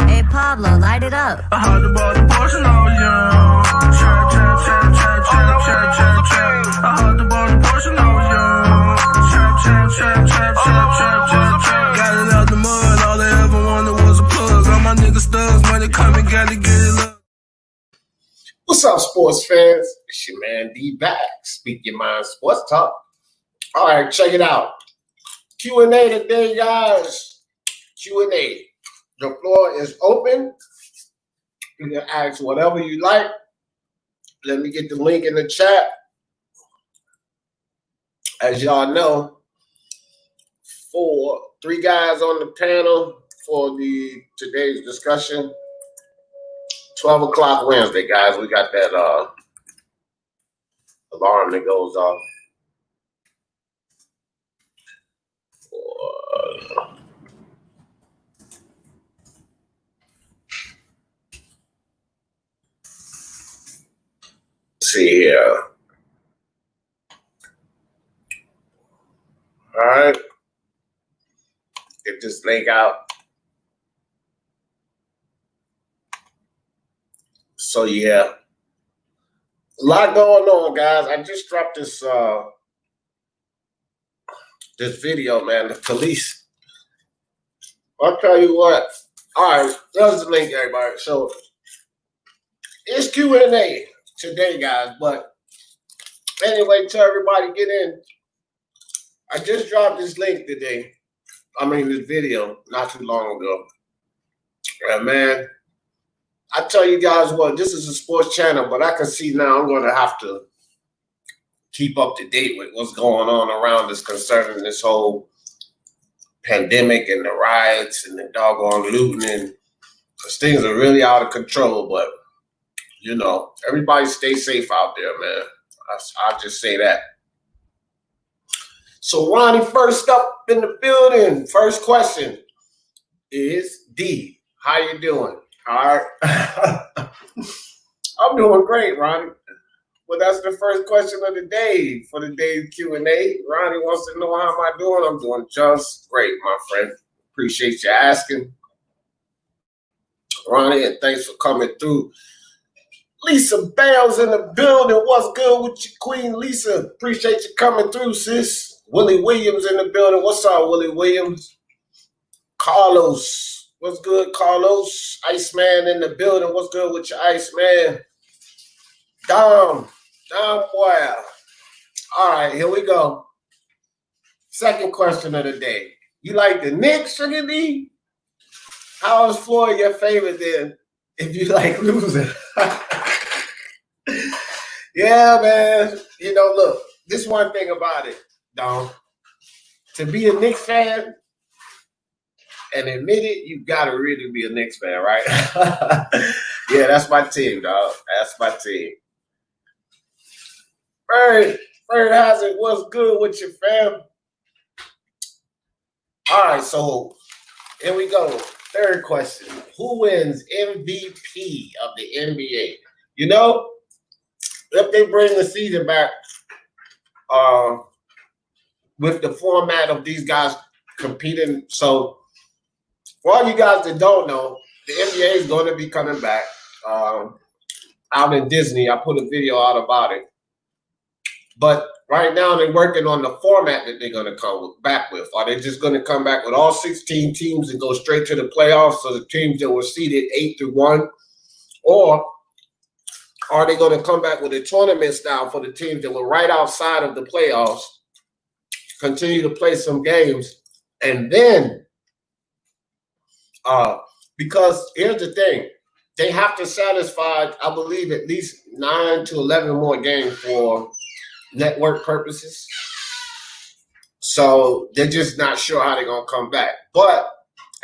Hey Pablo, light it up. I had to buy the Porsche now, yeah. Trap. I had to buy the Porsche now, yeah. Trap. Got it out the mud, all they ever wanted was a plug. All my niggas thugs, money coming, gotta get it up. What's up, sports fans? It's your man D back. Speak Your Mind Sports Talk. All right, check it out. Q&A today, guys. Q&A. The floor is open. You can ask whatever you like. Let me get the link in the chat. As y'all know, three guys on the panel for today's discussion. 12 o'clock Wednesday, guys. We got that alarm that goes off. See here. All right. Get this link out. So yeah, a lot going on, guys. I just dropped this video, man. The police. I'll tell you what. All right, there's the link, everybody. So it's Q&A today, guys. But anyway, tell everybody get in. I just dropped this link today. This video not too long ago. And man, I tell you guys what, this is a sports channel, but I can see now I'm going to have to keep up to date with what's going on around us concerning this whole pandemic and the riots and the doggone looting, because things are really out of control. But, you know, everybody stay safe out there, man. I'll just say that. So Ronnie, first up in the building. First question is D. How you doing? All right. I'm doing great, Ronnie. Well, that's the first question of the day for the day's Q&A. Ronnie wants to know how am I doing. I'm doing just great, my friend. Appreciate you asking, Ronnie, and thanks for coming through. Lisa Bell's in the building. What's good with you, Queen Lisa? Appreciate you coming through, sis. Willie Williams in the building. What's up, Willie Williams? Carlos. What's good, Carlos? Iceman in the building. What's good with your Iceman? Dom boy. All right, here we go. Second question of the day. You like the Knicks, Sugar D? How is Floyd your favorite then if you like losing? Yeah, man. You know, look, this one thing about it, Dom. To be a Knicks fan and admit it, you gotta really be a Knicks fan, right? Yeah, that's my team, dog. That's my team. Bird Hazard, what's good with your fam? All right, so here we go. Third question. Who wins MVP of the NBA? You know, if they bring the season back with the format of these guys competing, so for all you guys that don't know, the NBA is going to be coming back out in Disney. I put a video out about it. But right now they're working on the format that they're going to come back with. Are they just going to come back with all 16 teams and go straight to the playoffs, so the teams that were seeded 8-1? Or are they going to come back with a tournament style for the teams that were right outside of the playoffs, continue to play some games, and then because here's the thing, they have to satisfy, I believe, at least 9 to 11 more games for network purposes. So they're just not sure how they're going to come back. But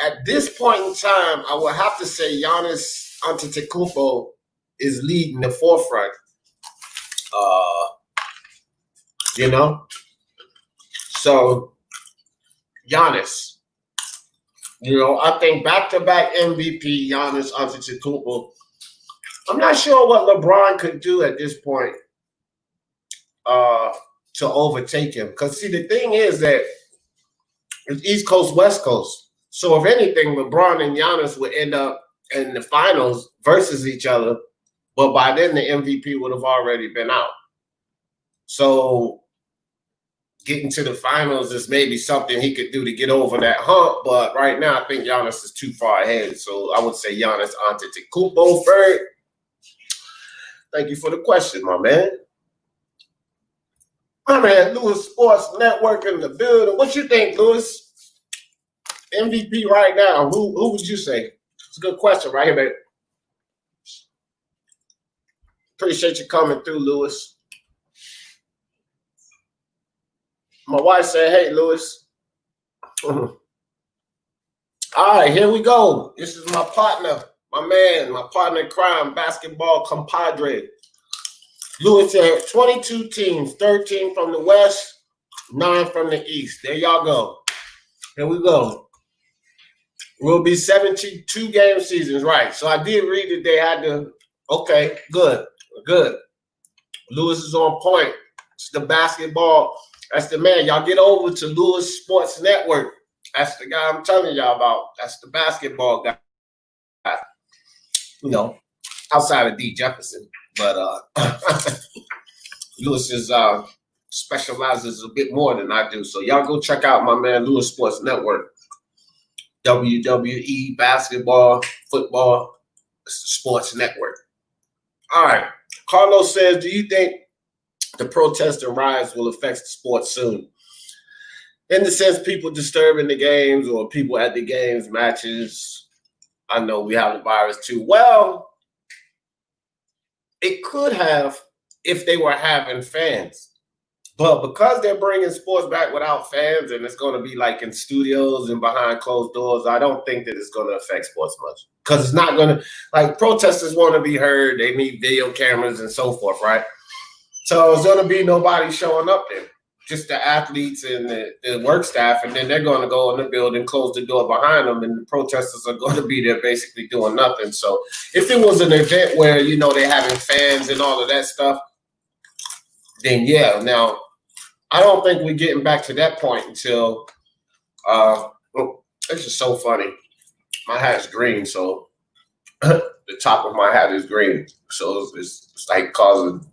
at this point in time, I would have to say Giannis Antetokounmpo is leading the forefront. You know? So Giannis. You know, I think back-to-back MVP, Giannis Antetokounmpo. I'm not sure what LeBron could do at this point to overtake him. Because, see, the thing is that it's East Coast, West Coast. So, if anything, LeBron and Giannis would end up in the finals versus each other, but by then the MVP would have already been out. So getting to the finals is maybe something he could do to get over that hump, but right now I think Giannis is too far ahead. So I would say Giannis Antetokounmpo third. Thank you for the question, my man. My man, Lewis Sports Network in the building. What you think, Lewis? MVP right now, who would you say? It's a good question right here, baby. Appreciate you coming through, Lewis. My wife said, hey, Lewis. All right, here we go. This is my partner, my man, my partner in crime, basketball compadre. Lewis said 22 teams, 13 from the West, 9 from the East. There y'all go. Here we go. Will be 72 game seasons, right? So I did read that they had to. Okay, good. Lewis is on point. It's the basketball. That's the man. Y'all get over to Lewis Sports Network. That's the guy I'm telling y'all about. That's the basketball guy. You know, outside of D. Jefferson. But Lewis is specializes a bit more than I do. So y'all go check out my man Lewis Sports Network. WWE, basketball, football, it's the sports network. All right. Carlos says, do you think the protests and riots will affect the sports soon? In the sense people disturbing the games or people at the games, matches. I know we have the virus too. Well, it could have if they were having fans. But because they're bringing sports back without fans and it's going to be like in studios and behind closed doors, I don't think that it's going to affect sports much. Because it's not going to, like, protesters want to be heard. They need video cameras and so forth, right? So there's going to be nobody showing up there, just the athletes and the work staff. And then they're going to go in the building, close the door behind them, and the protesters are going to be there basically doing nothing. So if it was an event where, you know, they're having fans and all of that stuff, then yeah. Now, I don't think we're getting back to that point until it's just so funny. My hat's green, so the top of my hat is green. So it's like causing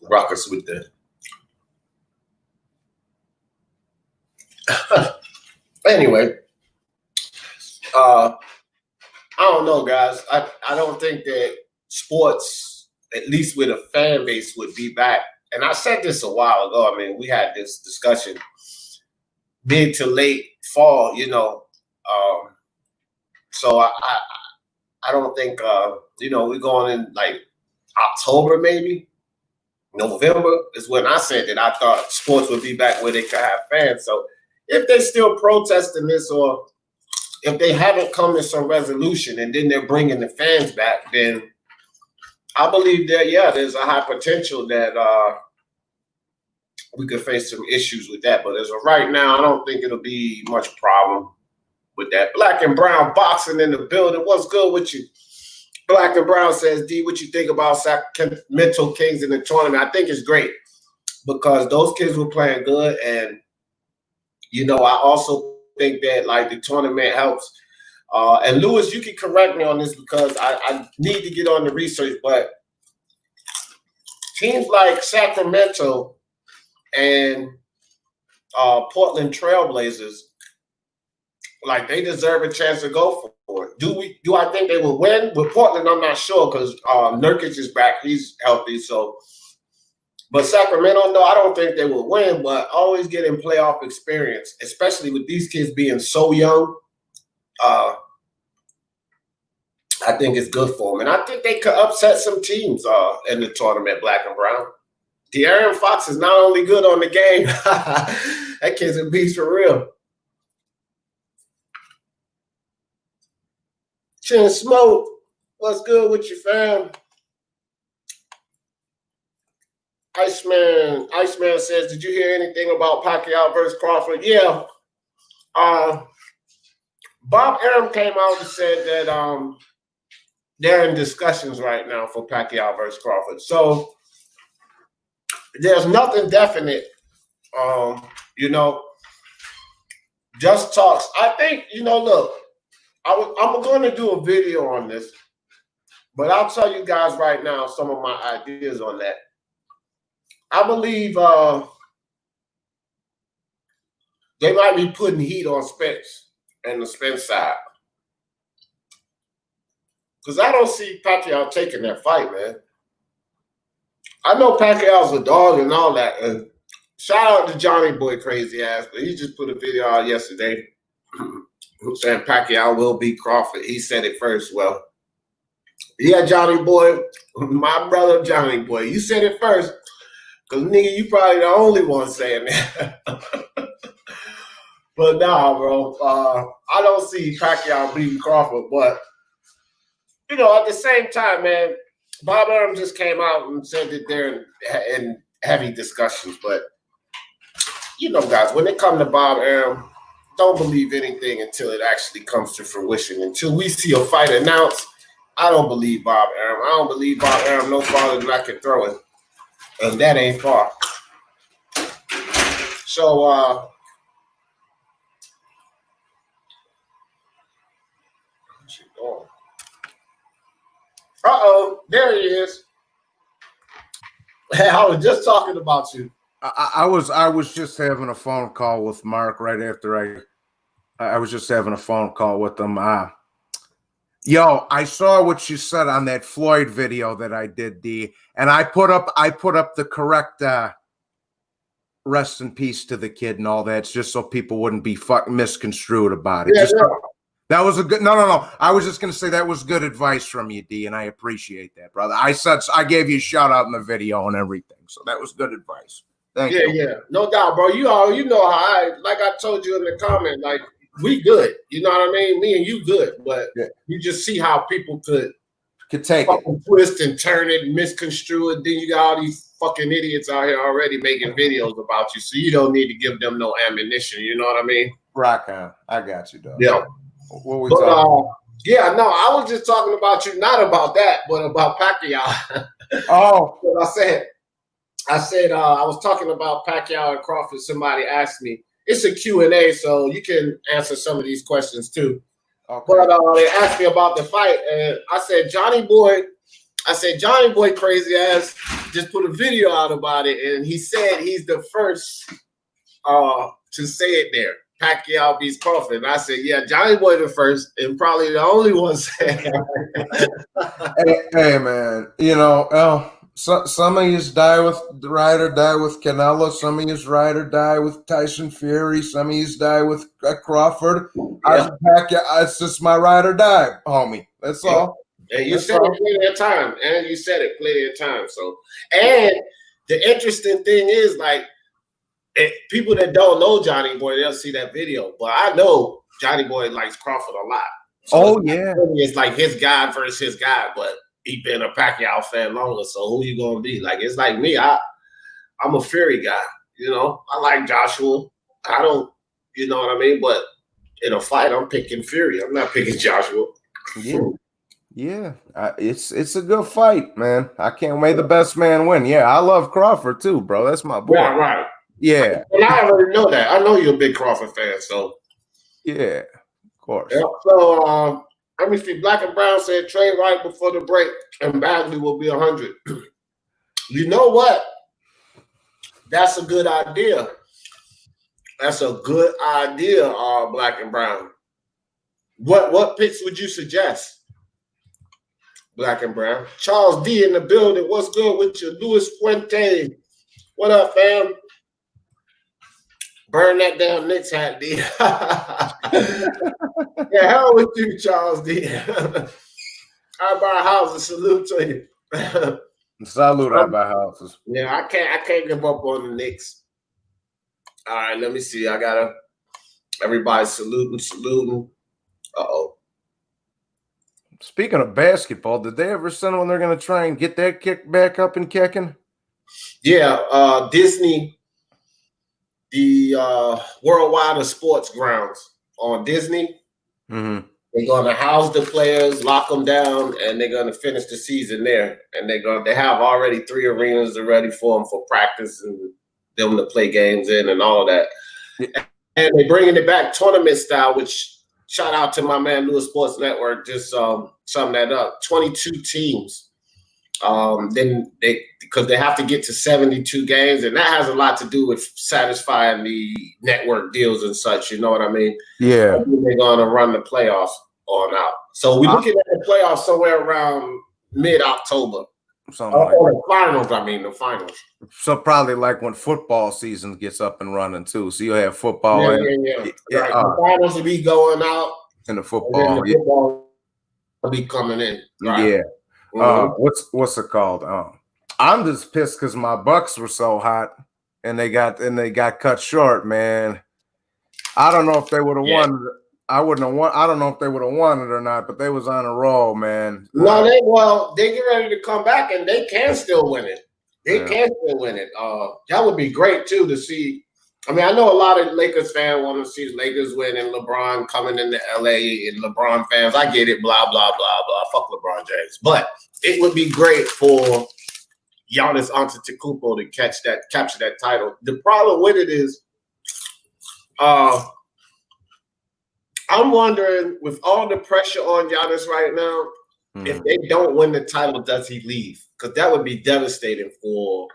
ruckus with the anyway. I don't know, guys. I don't think that sports, at least with a fan base, would be back. And I said this a while ago. I mean, we had this discussion mid to late fall, you know. So I don't think, you know, we're going in like October, maybe November is when I said that I thought sports would be back where they could have fans. So if they're still protesting this, or if they haven't come to some resolution and then they're bringing the fans back, then I believe that, yeah, there's a high potential that we could face some issues with that. But as of right now, I don't think it'll be much problem with that. Black and Brown boxing in the building. What's good with you? Black and Brown says, D, what you think about Sacramento Kings in the tournament? I think it's great because those kids were playing good. And, you know, I also think that, like, the tournament helps. And Lewis, you can correct me on this because I need to get on the research, but teams like Sacramento and Portland Trailblazers, like, they deserve a chance to go for it. Do I think they will win? With Portland, I'm not sure because Nurkic is back. He's healthy. So, but Sacramento, no, I don't think they will win, but always getting playoff experience, especially with these kids being so young. I think it's good for them. And I think they could upset some teams in the tournament, Black and Brown. De'Aaron Fox is not only good on the game, that kid's a beast for real. Chin Smoke, what's good with you, fam? Iceman says, did you hear anything about Pacquiao versus Crawford? Yeah. Bob Arum came out and said that they're in discussions right now for Pacquiao versus Crawford. So there's nothing definite, you know, just talks. I think, you know, look, I'm going to do a video on this But I'll tell you guys right now some of my ideas on that. I believe they might be putting heat on Spence and the Spence side. Because I don't see Pacquiao taking that fight, man. I know Pacquiao's a dog and all that. And shout out to Johnny Boy crazy ass, but he just put a video out yesterday saying Pacquiao will beat Crawford. He said it first. Well, yeah, Johnny Boy, my brother Johnny Boy, you said it first. Because, nigga, you probably the only one saying that. But nah, bro. I don't see Pacquiao beating Crawford. But, you know, at the same time, man, Bob Arum just came out and said that they're in heavy discussions. But, you know, guys, when it comes to Bob Arum, don't believe anything until it actually comes to fruition. Until we see a fight announced, I don't believe Bob Arum. I don't believe Bob Arum no farther than I can throw it. And that ain't far. So, where's she going? There he is. I was just talking about you. I was just having a phone call with Mark right after I was just having a phone call with him. Yo, I saw what you said on that Floyd video that I did, D, and I put up the correct rest in peace to the kid and all that. It's just so people wouldn't be misconstrued about it. Yeah, yeah. That was a good no. I was just gonna say that was good advice from you, D, and I appreciate that, brother. I gave you a shout out in the video and everything, so that was good advice. Thank you. Yeah, no doubt, bro. You know how like I told you in the comment, like we good. You know what I mean? Me and you good, but you just see how people could take fucking twist and turn it, and misconstrue it. Then you got all these fucking idiots out here already making videos about you, so you don't need to give them no ammunition. You know what I mean? Rock on. I got you, dog. Yeah. What we talking? Yeah, no, I was just talking about you, not about that, but about Pacquiao. Oh, I said I was talking about Pacquiao and Crawford. Somebody asked me. It's a Q&A, so you can answer some of these questions too. Okay. But they asked me about the fight, and I said Johnny Boy crazy ass just put a video out about it, and he said he's the first to say it there. Pacquiao beats Crawford. And I said, yeah, Johnny Boy the first and probably the only one saying hey, man, you know, some of you ride or die with Canelo. Some of you ride or die with Tyson Fury. Some of you die with Crawford. Yeah. It's just my ride or die, homie. That's all. And you said it plenty of time. And you said it plenty of time. So, and the interesting thing is, like, people that don't know Johnny Boy, they'll see that video. But I know Johnny Boy likes Crawford a lot. So it's like his guy versus his guy, but he been a Pacquiao fan longer. So who you gonna be? Like, it's like me. I'm a Fury guy. You know, I like Joshua. I don't, you know what I mean? But in a fight, I'm picking Fury. I'm not picking Joshua. Yeah, it's a good fight, man. I can't wait. The best man win. Yeah, I love Crawford too, bro. That's my boy. Yeah, right. Yeah. And I already know that. I know you're a big Crawford fan, so. Yeah, of course. Yeah. So, let me see. Black and Brown said trade right before the break, and Bagley will be 100. You know what? That's a good idea. That's a good idea, Black and Brown. What picks would you suggest? Black and Brown. Charles D in the building. What's good with you? Luis Fuente. What up, fam? Burn that damn Knicks hat, D. Yeah, hell with you, Charles D. I buy houses. Salute to you. Salute, I buy houses. Yeah, I can't give up on the Knicks. All right, let me see. Everybody saluting. Uh-oh. Speaking of basketball, did they ever send when they're going to try and get that kick back up and kicking? Yeah, Disney, the Worldwide of Sports grounds on Disney. Mm-hmm. They're going to house the players, lock them down, and they're going to finish the season there. And they have already 3 arenas ready for them for practice and them to play games in and all of that. Yeah. And they're bringing it back tournament style, which shout out to my man Lewis Sports Network. Just sum that up. 22 teams. Then because they have to get to 72 games, and that has a lot to do with satisfying the network deals and such. You know what I mean? Yeah. They're going to run the playoffs on out. So we're looking at the playoffs somewhere around mid-October. Something like that. The finals. So probably like when football season gets up and running too. So you'll have football Right. The finals will be going out. And the football. And the football will be coming in. Right? Yeah. What's it called? I'm just pissed because my Bucks were so hot and they got cut short, man. I don't know if they would have won. I wouldn't have won. I don't know if they would have won it or not, but they was on a roll, man. No, they get ready to come back and they can still win it. That would be great too to see. I mean, I know a lot of Lakers fans want to see the Lakers win and LeBron coming into LA and LeBron fans. I get it, blah, blah, blah, blah. Fuck LeBron James. But it would be great for Giannis Antetokounmpo to capture that title. The problem with it is I'm wondering, with all the pressure on Giannis right now, if they don't win the title, does he leave? Because that would be devastating for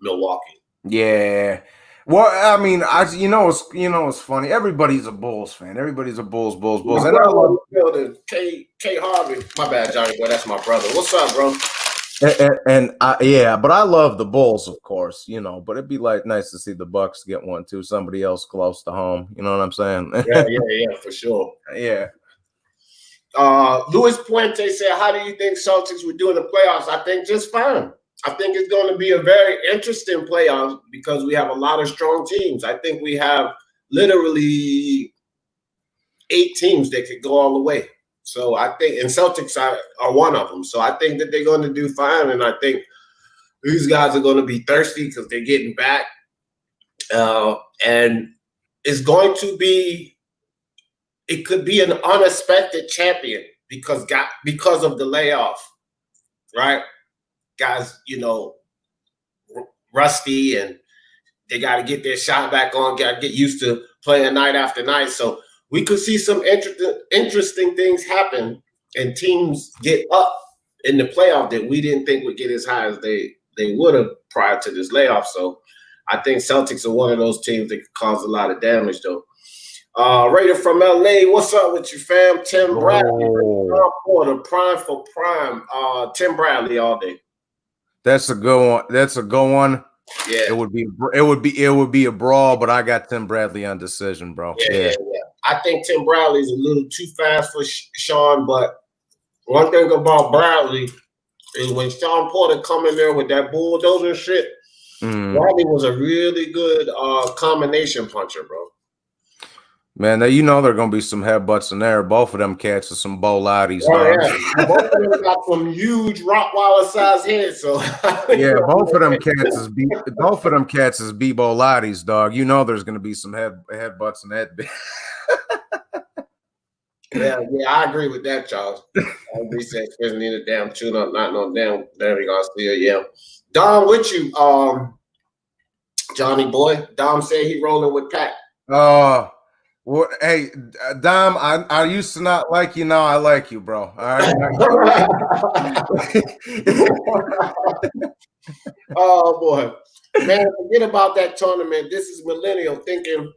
Milwaukee. Yeah. Well, I mean, it's funny. Everybody's a Bulls fan. Everybody's a Bulls. And I love K Harvey. My bad, Johnny boy. That's my brother. What's up, bro? But I love the Bulls, of course, but it'd be like nice to see the Bucks get one too. Somebody else close to home. You know what I'm saying? yeah, for sure. Yeah. Luis Puente said, how do you think Celtics would do in the playoffs? I think just fine. I think it's going to be a very interesting playoffs because we have a lot of strong teams. I think we have literally 8 teams that could go all the way. So I think, and Celtics are one of them. So I think that they're going to do fine. And I think these guys are going to be thirsty because they're getting back. And it's going to be, it could be an unexpected champion because of the layoff, right? Guys, rusty and they got to get their shot back on, got to get used to playing night after night. So we could see some interesting things happen and teams get up in the playoff that we didn't think would get as high as they would have prior to this layoff. So I think Celtics are one of those teams that could cause a lot of damage, though. Raider from LA, what's up with you, fam? Tim Bradley, Porter, prime for prime. Tim Bradley all day. That's a good one. Yeah, it would be a brawl, but I got Tim Bradley on decision, bro. Yeah. I think Tim Bradley's a little too fast for Sean, but one thing about Bradley is when Sean Porter come in there with that bulldozer shit, Bradley was a really good combination puncher, bro. Man, there are going to be some headbutts in there. Both of them cats are some Bolatis. Both of them got some huge Rottweiler-sized heads. So both of them cats is B Bolatis, dog. There's going to be some headbutts in that. Yeah, I agree with that, Charles. I agree. Said Chris need a damn tune-up, not no damn. There we go. Yeah. Dom with you, Johnny boy. Dom said he rolling with Pat. Well, hey, Dom, I used to not like you. Now I like you, bro. All right. Oh, boy. Man, forget about that tournament. This is millennial thinking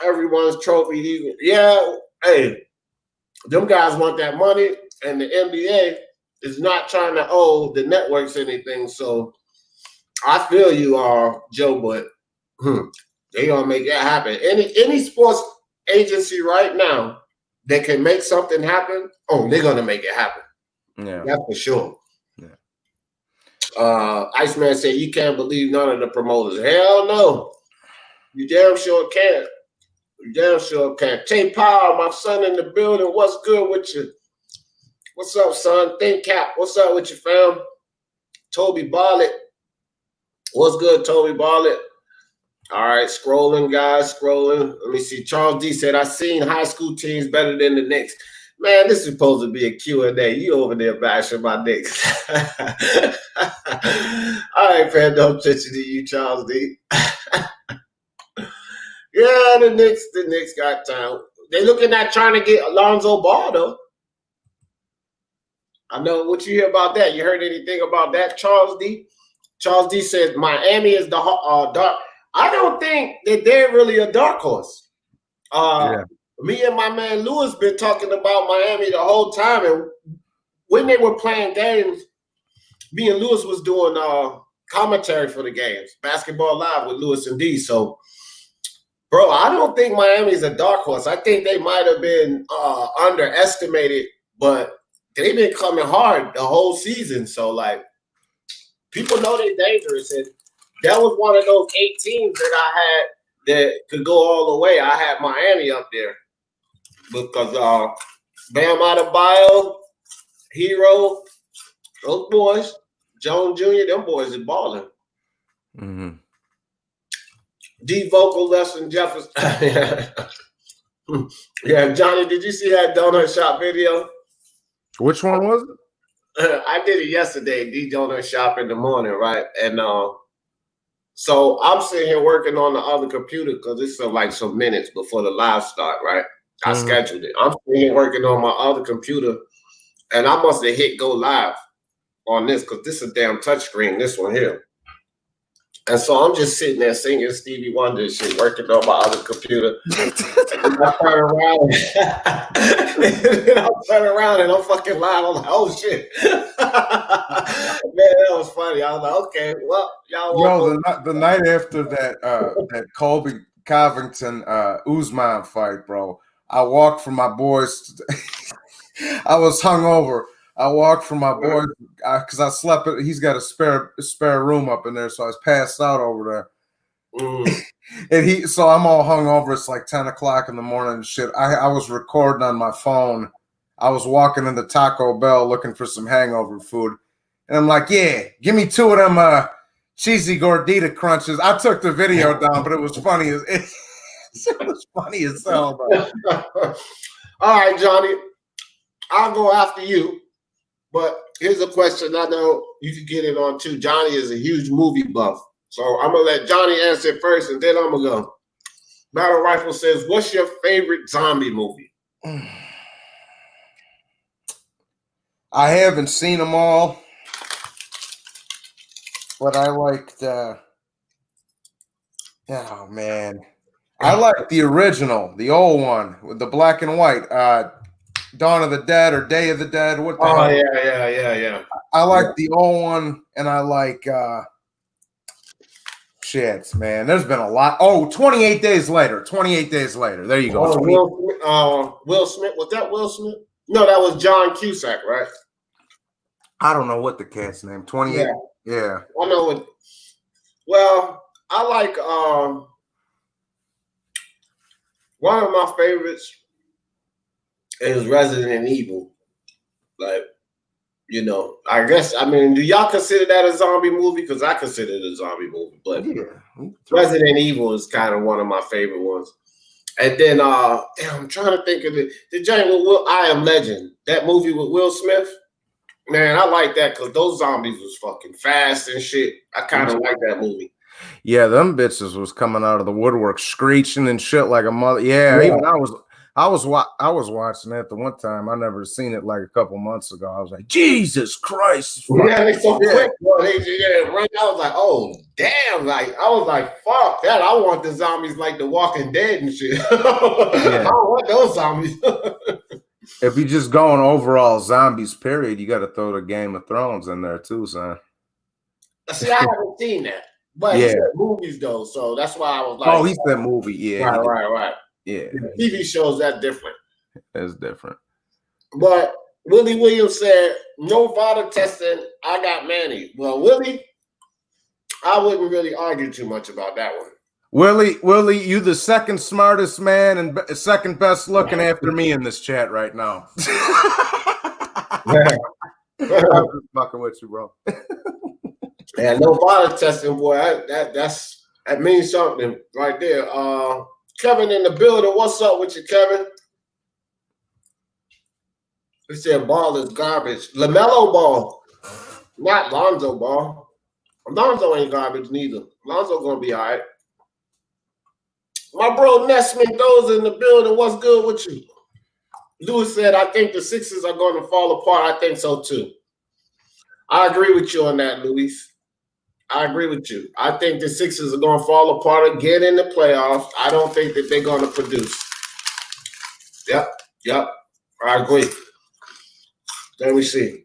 everyone's trophy. Yeah, hey, them guys want that money, and the NBA is not trying to owe the networks anything. So I feel you, Joe, but they going to make that happen. Any sports agency right now that can make something happen, they're gonna make it happen. Yeah, that's for sure. Yeah. Iceman said you can't believe none of the promoters. Hell no, you damn sure can't. Tay Powell, my son in the building. What's good with you? What's up, son? Think Cap. What's up with you, fam? Toby Barlett. What's good, Toby Barlett? All right, scrolling, guys, scrolling. Let me see. Charles D said, I seen high school teams better than the Knicks. Man, this is supposed to be a Q&A. You over there bashing my Knicks. All right, fam, don't touch it to you, Charles D. Yeah, the Knicks got time. They looking at trying to get Alonzo Ball though. I know what you hear about that. You heard anything about that, Charles D? Charles D says Miami is the dark. I don't think that they're really a dark horse. Me and my man Lewis been talking about Miami the whole time, and when they were playing games, me and Lewis was doing commentary for the games, Basketball Live with Lewis and D. So, bro, I don't think Miami's a dark horse. I think they might have been underestimated, but they've been coming hard the whole season. So, like, people know they're dangerous, and that was one of those 8 teams that I had that could go all the way. I had Miami up there because Bam Adebayo, Hero, those boys, Jones Jr., them boys is balling. Mm-hmm. D Vocal, Lesson Jefferson. Yeah, Johnny, did you see that donut shop video? Which one was it? I did it yesterday, D donut shop in the morning, right? And so I'm sitting here working on the other computer because it's like some minutes before the live start, right? I scheduled it. I'm sitting here working on my other computer, and I must have hit go live on this because this is a damn touchscreen, this one here. And so I'm just sitting there singing Stevie Wonder and shit, working on my other computer. And I turn around and I'm fucking live. I'm like, oh shit. Man, that was funny. I was like, okay, well, y'all the night after that Colby Covington Usman fight, bro, I walked from my boys. I was hungover. I walked from my boys because I slept. He's got a spare room up in there, so I was passed out over there. And so I'm all hungover. It's like 10 o'clock in the morning and shit. I was recording on my phone. I was walking into Taco Bell looking for some hangover food, and I'm like, "Yeah, give me 2 of them cheesy gordita crunches." I took the video down, but it was funny as it was funny as hell, bro. All right, Johnny, I'll go after you. But here's a question I know you can get it on too. Johnny is a huge movie buff. So I'm going to let Johnny answer it first, and then I'm going to go. Battle Rifle says, what's your favorite zombie movie? I haven't seen them all, but I liked oh, man. I liked the original, the old one with the black and white. Dawn of the Dead or Day of the Dead. What the hell? Yeah. I like the old one, and I like shit, man. There's been a lot. Oh, 28 Days Later. 28 Days Later. There you go. Will Smith. Was that Will Smith? No, that was John Cusack, right? I don't know what the cat's name. 28. Yeah. I know it. Well, I like one of my favorites is Resident Evil. Like, you know, I guess, I mean, do y'all consider that a zombie movie? Because I consider it a zombie movie. But yeah, Resident Evil is kind of one of my favorite ones. And then, I'm trying to think of it. The giant with I Am Legend, that movie with Will Smith. Man, I like that because those zombies was fucking fast and shit. I kind of like that movie. Yeah, them bitches was coming out of the woodwork, screeching and shit like a mother. Yeah. Even I was watching that the one time. I never seen it like a couple months ago. I was like, Jesus Christ! Yeah, they so quick, bro. They run. I was like, oh damn! Like I was like, fuck that. I want the zombies like The Walking Dead and shit. I don't want those zombies. If you just going overall zombies, period, you got to throw the Game of Thrones in there too, son. See, I haven't seen that, but he said movies though, so that's why I was like, oh, he said movie, yeah, right. Yeah, TV shows that different. It's different. But Willie Williams said, no VADA testing. I got Manny. Well, Willie, I wouldn't really argue too much about that one. Willie, you the second smartest man and second best looking after me in this chat right now. I'm just fucking with you, bro. Yeah, no VADA testing, boy. That means something right there. Kevin in the building. What's up with you, Kevin? He said ball is garbage. LaMelo Ball, not Lonzo Ball. Lonzo ain't garbage neither. Lonzo gonna be all right. My bro Ness Mendoza in the building. What's good with you? Lewis said, I think the Sixers are going to fall apart. I think so too. I agree with you on that, Luis. I agree with you. I think the Sixers are going to fall apart again in the playoffs. I don't think that they're going to produce. Yep. I agree. Let me see.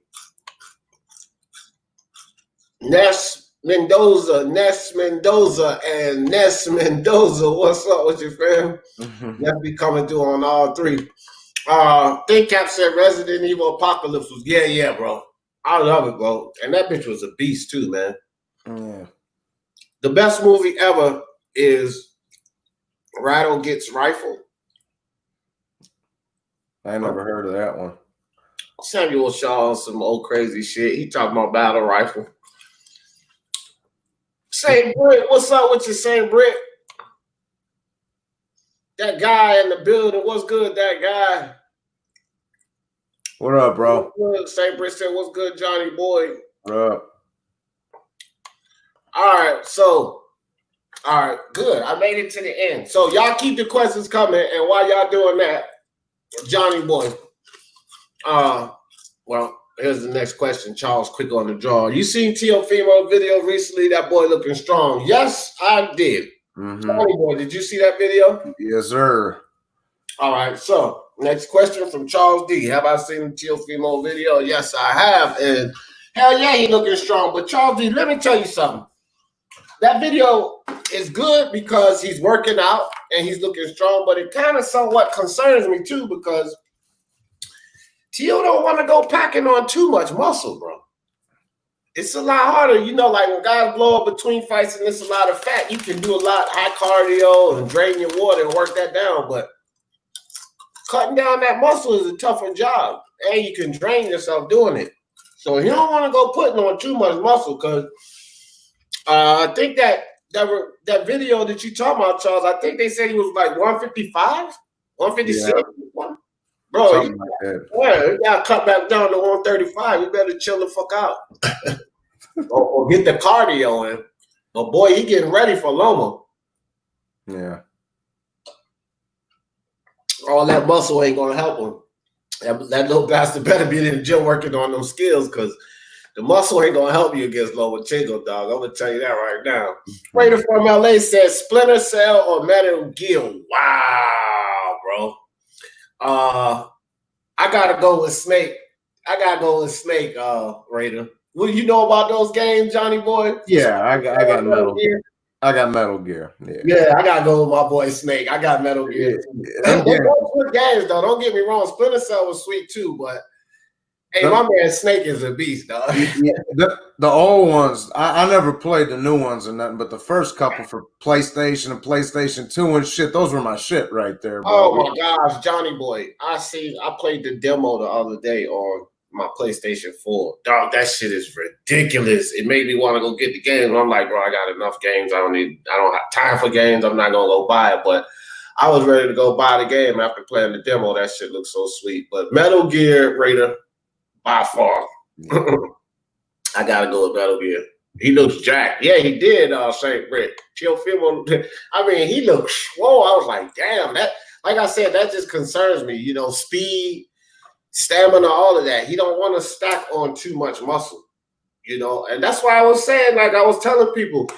Ness Mendoza, and Ness Mendoza. What's up with you, fam? Let's be coming through on all three. Think Cap said Resident Evil Apocalypse was yeah, bro. I love it, bro. And that bitch was a beast too, man. Yeah. The best movie ever is Rattle Gets Rifle. I never heard of that one. Samuel Shaw, some old crazy shit. He talking about battle rifle. Saint Britt, what's up with you, Saint Britt? That guy in the building, what's good, that guy? What up, bro? Saint Britt said, what's good, Johnny boy? What up? All right, good. I made it to the end. So y'all keep the questions coming, and while y'all doing that, Johnny boy. Well, here's the next question. Charles, quick on the draw. You seen Teofimo video recently? That boy looking strong. Yes, I did. Johnny boy, did you see that video? Yes, sir. All right, so next question from Charles D. Have I seen the Teofimo video? Yes, I have. And hell yeah, he looking strong. But Charles D, let me tell you something. That video is good because he's working out and he's looking strong, but it kind of somewhat concerns me too because Teo don't want to go packing on too much muscle, bro. It's a lot harder. You know, like when guys blow up between fights and it's a lot of fat, you can do a lot high cardio and drain your water and work that down. But cutting down that muscle is a tougher job. And you can drain yourself doing it. So you don't want to go putting on too much muscle because I think that video that you talking about, Charles, I think they said he was like 155, 156. Yeah. Bro, you got to cut back down to 135. You better chill the fuck out. or get the cardio in. But boy, he getting ready for Loma. Yeah. All that muscle ain't going to help him. That little bastard better be in the gym working on those skills because the muscle ain't going to help you against Lomachenko, dog. I'm going to tell you that right now. Raider from LA says Splinter Cell or Metal Gear. Wow, bro. I got to go with Snake. Raider. What do you know about those games, Johnny boy? Yeah, I got Metal Gear. I got Metal Gear. Yeah, I got to go with my boy Snake. I got Metal Gear. Those good games, though. Don't get me wrong. Splinter Cell was sweet, too, but hey, my man Snake is a beast, dog. The old ones, I never played the new ones or nothing, but the first couple for PlayStation and PlayStation 2 and shit, those were my shit right there, bro. Oh, my gosh, Johnny boy. I played the demo the other day on my PlayStation 4. Dog, that shit is ridiculous. It made me want to go get the game. I'm like, bro, I got enough games. I don't have time for games. I'm not going to go buy it, but I was ready to go buy the game after playing the demo. That shit looks so sweet. But Metal Gear, Raider, by far. I gotta go with Metal Gear. He looks jacked. Yeah, he did, St. Britt. Teofimo, I mean, he looked swole. I was like, damn, that, like I said, that just concerns me. You know, speed, stamina, all of that. He don't want to stack on too much muscle, you know. And that's why I was saying, like I was telling people,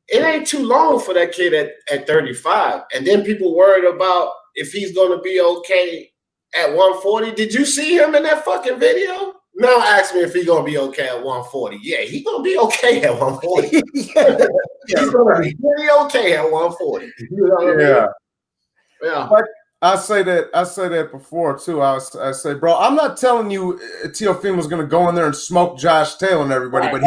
it ain't too long for that kid at 35. And then people worried about if he's going to be okay at 140. Did you see him in that fucking video? Now ask me if he's going to be okay at 140. Yeah, he's going to be okay at 140. He's going to be really okay at 140. You know what I mean? Yeah. But I say that before too. I say, bro, I'm not telling you Teofimo's going to go in there and smoke Josh Taylor and everybody, but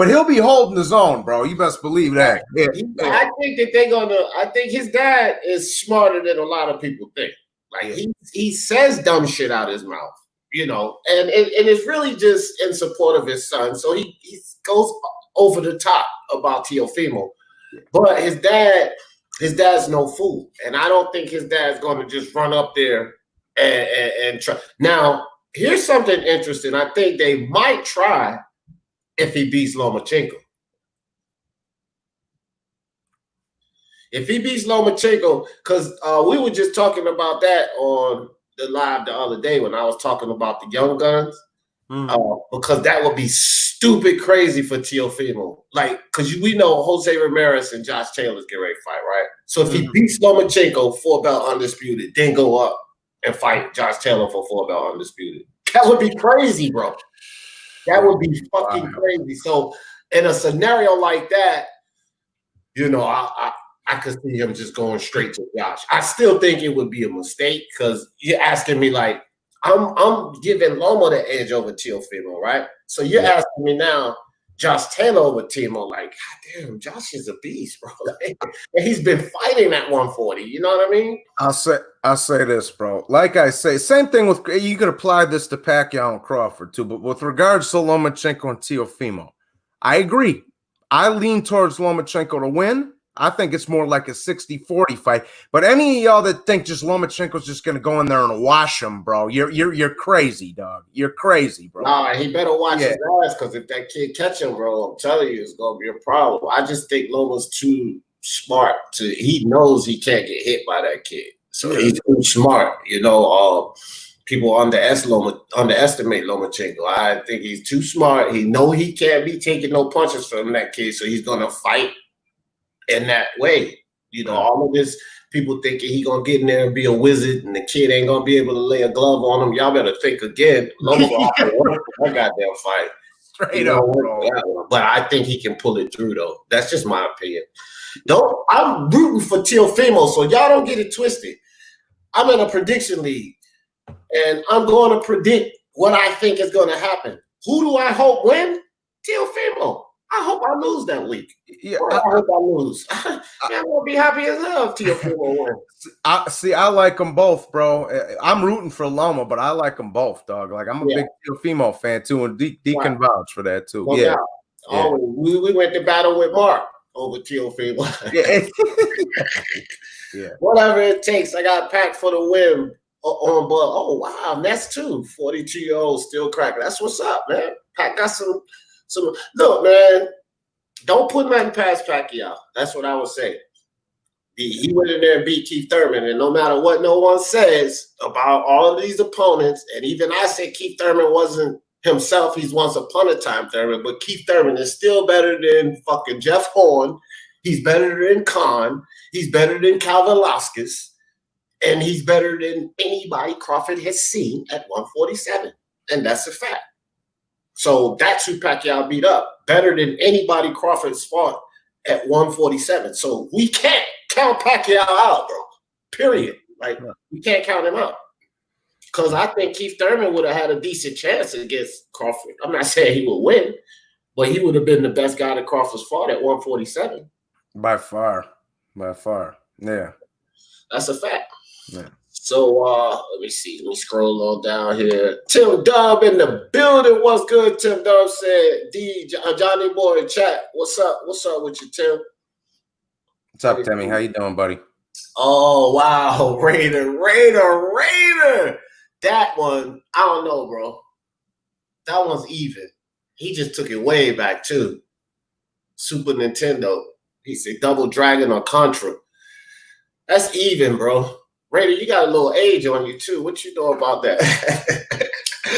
he'll be holding his own, bro. You best believe that. Yeah. I think that I think his dad is smarter than a lot of people think. Like he says dumb shit out his mouth, you know, and it's really just in support of his son. So he goes over the top about Teofimo, but his dad's no fool, and I don't think his dad's going to just run up there and try. Now, here's something interesting. I think they might try if he beats Lomachenko. If he beats Lomachenko, because we were just talking about that on the live the other day when I was talking about the young guns, because that would be stupid crazy for Teofimo. Like, because we know Jose Ramirez and Josh Taylor's getting ready to fight, right? So if he beats Lomachenko 4-belt undisputed, then go up and fight Josh Taylor for 4-belt undisputed. That would be crazy, bro. That would be fucking crazy. So in a scenario like that, you know, I could see him just going straight to Josh. I still think it would be a mistake because you're asking me like, I'm giving Loma the edge over Teofimo, right? So you're asking me now, Josh Taylor over Timo, like, God damn, Josh is a beast, bro. Like, and he's been fighting at 140. You know what I mean? I'll say this, bro. Like I say, same thing with you could apply this to Pacquiao and Crawford too. But with regards to Lomachenko and Teofimo, I agree. I lean towards Lomachenko to win. I think it's more like a 60-40 fight. But any of y'all that think just Lomachenko's just gonna go in there and wash him, bro, you're crazy, dog. You're crazy, bro. Nah, he better watch his ass because if that kid catch him, bro, I'm telling you, it's gonna be a problem. I just think Loma's too smart he knows he can't get hit by that kid. So he's too smart, you know. People underestimate Lomachenko. I think he's too smart. He know he can't be taking no punches from that kid, so he's gonna fight in that way. You know, all of this people thinking he gonna get in there and be a wizard and the kid ain't gonna be able to lay a glove on him. Y'all better think again. Loma that goddamn fight. Straight up, bro. But I think he can pull it through though. That's just my opinion. I'm rooting for Teofimo, so y'all don't get it twisted. I'm in a prediction league and I'm going to predict what I think is going to happen. Who do I hope win? Teofimo. I hope I lose that week. Yeah, I hope I lose. I'm gonna be happy as hell if Teofimo wins. I like them both, bro. I'm rooting for Loma, but I like them both, dog. Like I'm a big Teofimo fan too, and D can vouch for that too. We went to battle with Mark over Teofimo. Whatever it takes. I got packed for the win on Bud. Oh wow, that's 42-year-old still cracking. That's what's up, man. Pack got some. So look, man, don't put nothing past Pacquiao. That's what I would say. He went in there and beat Keith Thurman, and no matter what no one says about all of these opponents, and even I said Keith Thurman wasn't himself. He's once upon a time Thurman, but Keith Thurman is still better than fucking Jeff Horn. He's better than Khan. He's better than Cal Velasquez, and he's better than anybody Crawford has seen at 147, and that's a fact. So that's who Pacquiao beat up. Better than anybody Crawford's fought at 147. So we can't count Pacquiao out, bro. Period. Like, we can't count him out. Because I think Keith Thurman would have had a decent chance against Crawford. I'm not saying he would win, but he would have been the best guy that Crawford's fought at 147. By far. Yeah. That's a fact. Yeah. So let me see. Let me scroll on down here. Tim Dub in the building. What's good? Tim Dub said, Johnny Boy in chat. What's up? What's up with you, Tim? What's up, Timmy? How you doing, buddy? Oh, wow. Raider. That one, I don't know, bro. That one's even. He just took it way back, too. Super Nintendo. He said Double Dragon or Contra. That's even, bro. Raider, you got a little age on you, too. What you know about that?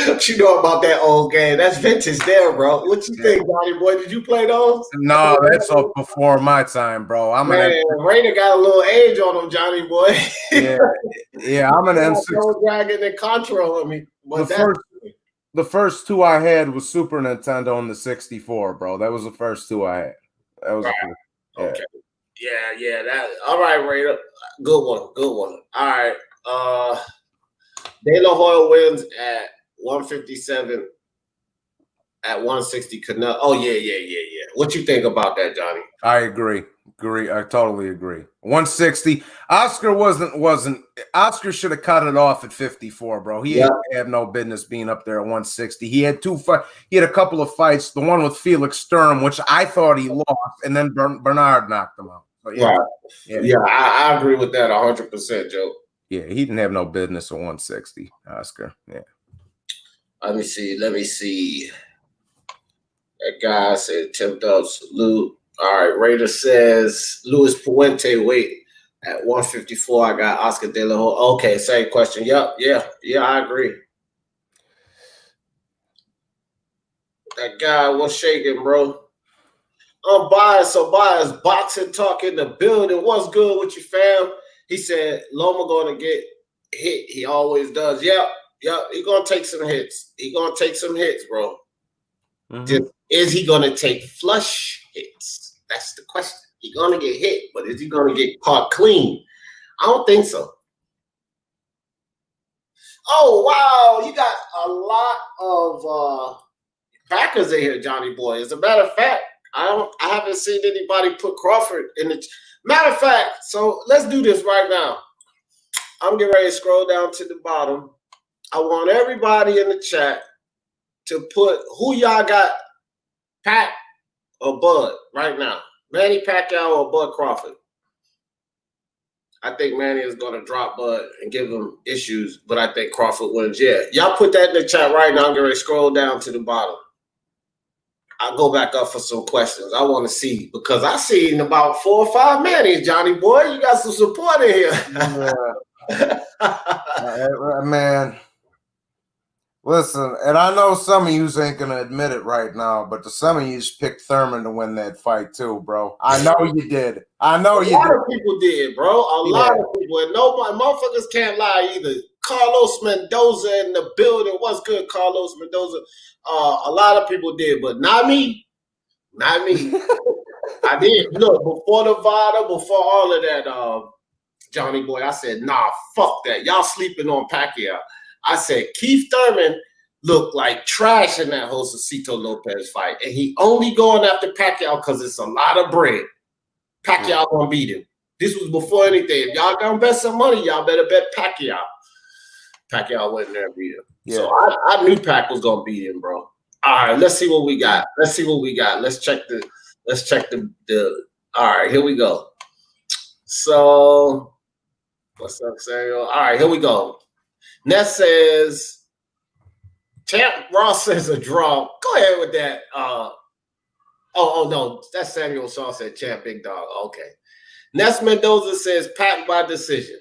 What you know about that old game? That's vintage there, bro. What you think, Johnny Boy? Did you play those? No, that's up before my time, bro. Raider got a little age on him, Johnny Boy. Yeah, I'm an N6. Double Dragon and Contra on me. The first two I had was Super Nintendo and the 64, bro. That was the first two I had. That was okay. Yeah. That all right, Raider. Good one. All right. De La Hoya wins at 157 at 160. Oh, yeah. What you think about that, Johnny? I agree. I totally agree. 160. Oscar wasn't. Oscar should have cut it off at 54, bro. He had no business being up there at 160. He had He had a couple of fights. The one with Felix Sturm, which I thought he lost, and then Bernard knocked him out. So, I agree with that 100%, Joe. Yeah, he didn't have no business at 160, Oscar. Yeah. Let me see. That guy said, Tim Dub, salute. All right, Raider says Luis Puente weight at 154. I got Oscar De La Hoya. Okay, same question. Yep, yeah, I agree. That guy was shaking, bro. I'm biased, so biased. Boxing talk in the building. What's good with you, fam? He said Loma gonna get hit. He always does. Yep. He gonna take some hits. He gonna take some hits, bro. Mm-hmm. Is he gonna take flush hits? That's the question. He's gonna get hit, but is he gonna get caught clean? I don't think so. Oh wow, you got a lot of backers in here, Johnny boy. As a matter of fact, I haven't seen anybody put Crawford in the matter of fact. So let's do this right now. I'm getting ready to scroll down to the bottom. I want everybody in the chat to put who y'all got, Pat or Bud, right now. Manny Pacquiao or Bud Crawford. I think Manny is going to drop Bud and give him issues, but I think Crawford wins. Yeah, y'all put that in the chat right now. I'm going to scroll down to the bottom. I'll go back up for some questions. I want to see, because I seen about 4 or 5 Mannys, Johnny boy. You got some support in here. Man, listen, and I know some of yous ain't gonna admit it right now, but some of yous picked Thurman to win that fight too, bro. I know you did. I know you did. A lot of people did, bro. A lot of people. And nobody, motherfuckers can't lie either. Carlos Mendoza in the building. What's good, Carlos Mendoza? A lot of people did, but not me. Not me. I did. Look, before the VADA, before all of that, Johnny boy, I said, nah, fuck that. Y'all sleeping on Pacquiao. I said, Keith Thurman looked like trash in that Josecito Lopez fight. And he only going after Pacquiao because it's a lot of bread. Pacquiao gonna beat him. This was before anything. If y'all gonna bet some money, y'all better bet Pacquiao. Pacquiao went in there and beat him. Yeah. So I knew Pac was gonna beat him, bro. All right, let's see what we got. Let's check the all right, here we go. So what's up, Samuel? All right, here we go. Ness says, Champ Ross says a draw. Go ahead with that. Oh no, that's Samuel Shaw said Champ Big Dog. Okay. Ness Mendoza says Pat by decision.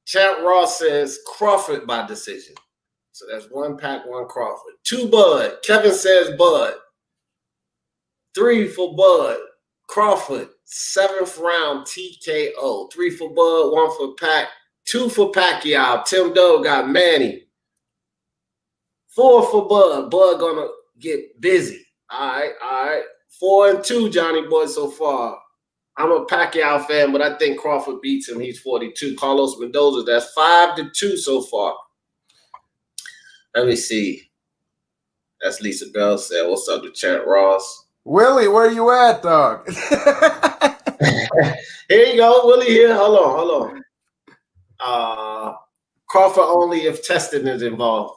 Champ Ross says Crawford by decision. So that's 1 Pat, 1 Crawford. 2 Bud. Kevin says Bud. 3 for Bud. Crawford. 7th round TKO. 3 for Bud, 1 for Pat. 2 for Pacquiao. Tim Doe got Manny. 4 for Bud. Bud gonna get busy. All right. 4 and 2, Johnny boy, so far. I'm a Pacquiao fan, but I think Crawford beats him. He's 42. Carlos Mendoza, that's 5-2 so far. Let me see. That's Lisa Bell said, what's up to Chant Ross? Willie, where you at, dog? Here you go. Willie here. Hold on. Crawford only if testing is involved.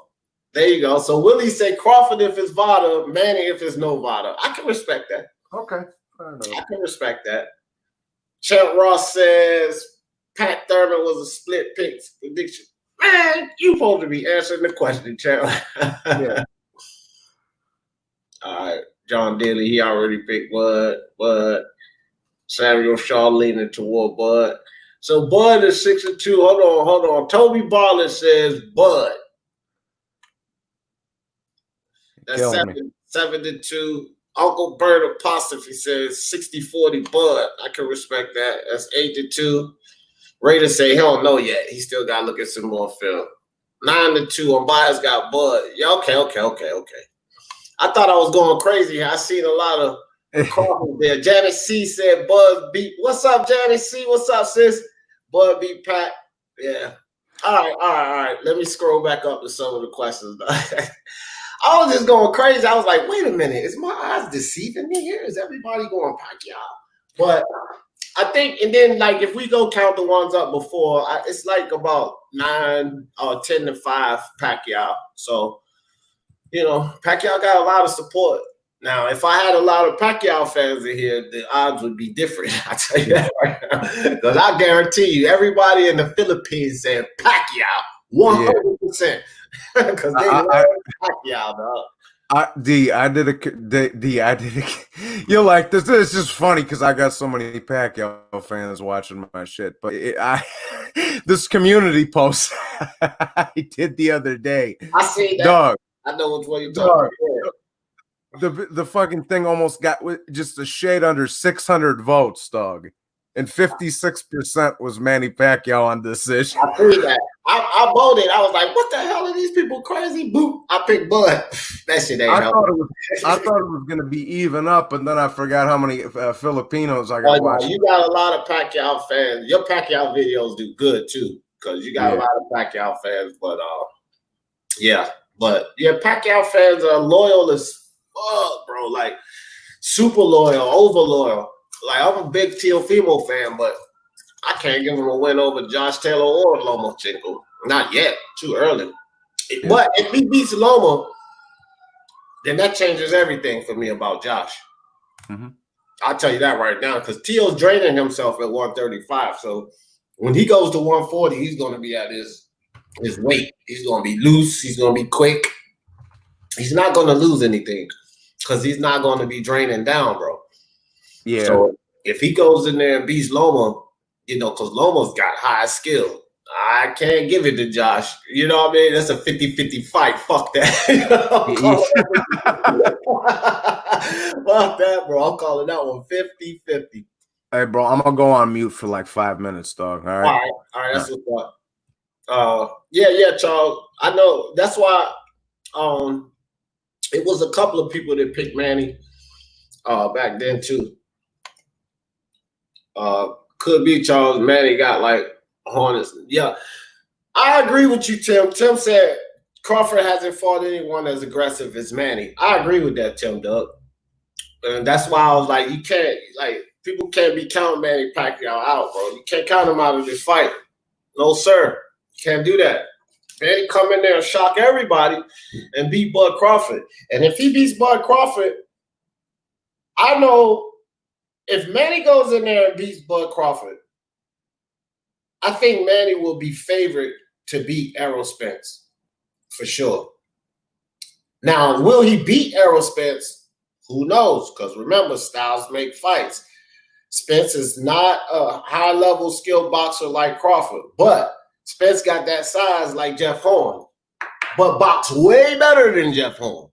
There you go. So Willie said Crawford if it's VADA, Manny if it's no VADA. I can respect that. Okay. I can respect that. Chant Ross says Pat Thurman was a split pick prediction. Man, you supposed to be answering the question, Chant. Yeah. All right. John Daly, he already picked Bud. Samuel Shaw leaning toward Bud. So Bud is 6-2. Hold on. Toby Barlett says Bud. That's 7-2. Uncle Bert Apostrophe says 60-40 Bud. I can respect that. That's 8-2. Raiders say he don't know yet. He still got to look at some more film. 9-2. Umbias got Bud. Yeah, okay. I thought I was going crazy. I seen a lot of Crawford there. Janet C said Bud beat. What's up, Janet C? What's up, sis? Bud beat Pat. Yeah. All right. Let me scroll back up to some of the questions. I was just going crazy. I was like, wait a minute. Is my eyes deceiving me here? Is everybody going Pacquiao? But I think, and then like if we go count the ones up before, it's like about 9 or 10-5 Pacquiao. So, Pacquiao got a lot of support. Now, if I had a lot of Pacquiao fans in here, the odds would be different. I tell you that right now. Because I guarantee you, everybody in the Philippines said Pacquiao, 100%. because they love Pacquiao, dog. I did a. You're like this. This is just funny because I got so many Pacquiao fans watching my shit. But this community post I did the other day. I see that. Dog. I know which one you're talking about. The fucking thing almost got just a shade under 600 votes, dog. And 56% was Manny Pacquiao on decision. I see that. I voted. I was like, what the hell are these people crazy? Boop. I picked Bud. That shit ain't helping. I thought it was going to be even up, and then I forgot how many Filipinos I got watching. You got a lot of Pacquiao fans. Your Pacquiao videos do good, too, because you got a lot of Pacquiao fans. But, Pacquiao fans are loyal as fuck, bro. Like, super loyal, over loyal. Like, I'm a big Teofimo fan, but I can't give him a win over Josh Taylor or Lomachenko. Not yet. Too early. Yeah. But if he beats Loma, then that changes everything for me about Josh. Mm-hmm. I'll tell you that right now, because Teo's draining himself at 135. So when he goes to 140, he's going to be at his weight. He's going to be loose. He's going to be quick. He's not going to lose anything because he's not going to be draining down, bro. Yeah. So if he goes in there and beats Loma, because Loma's got high skill. I can't give it to Josh. You know what I mean? That's a 50-50 fight. Fuck that. Fuck that, bro. I'm calling that one 50-50. Hey, bro, I'm going to go on mute for like 5 minutes, dog. All right? All right. That's what's up. Yeah, Charles. I know. That's why it was a couple of people that picked Manny back then, too. Could be Charles. Manny got like Hornets. Yeah, I agree with you, Tim. Tim said Crawford hasn't fought anyone as aggressive as Manny. I agree with that, Tim, Doug. And that's why I was like, people can't be counting Manny Pacquiao out, bro. You can't count him out of this fight. No, sir. Can't do that. Manny come in there and shock everybody and beat Bud Crawford. And if he beats Bud Crawford, I know if Manny goes in there and beats Bud Crawford, I think Manny will be favored to beat Errol Spence for sure. Now, will he beat Errol Spence? Who knows? Because remember, styles make fights. Spence is not a high-level skilled boxer like Crawford, but Spence got that size like Jeff Horn, but box way better than Jeff Horn.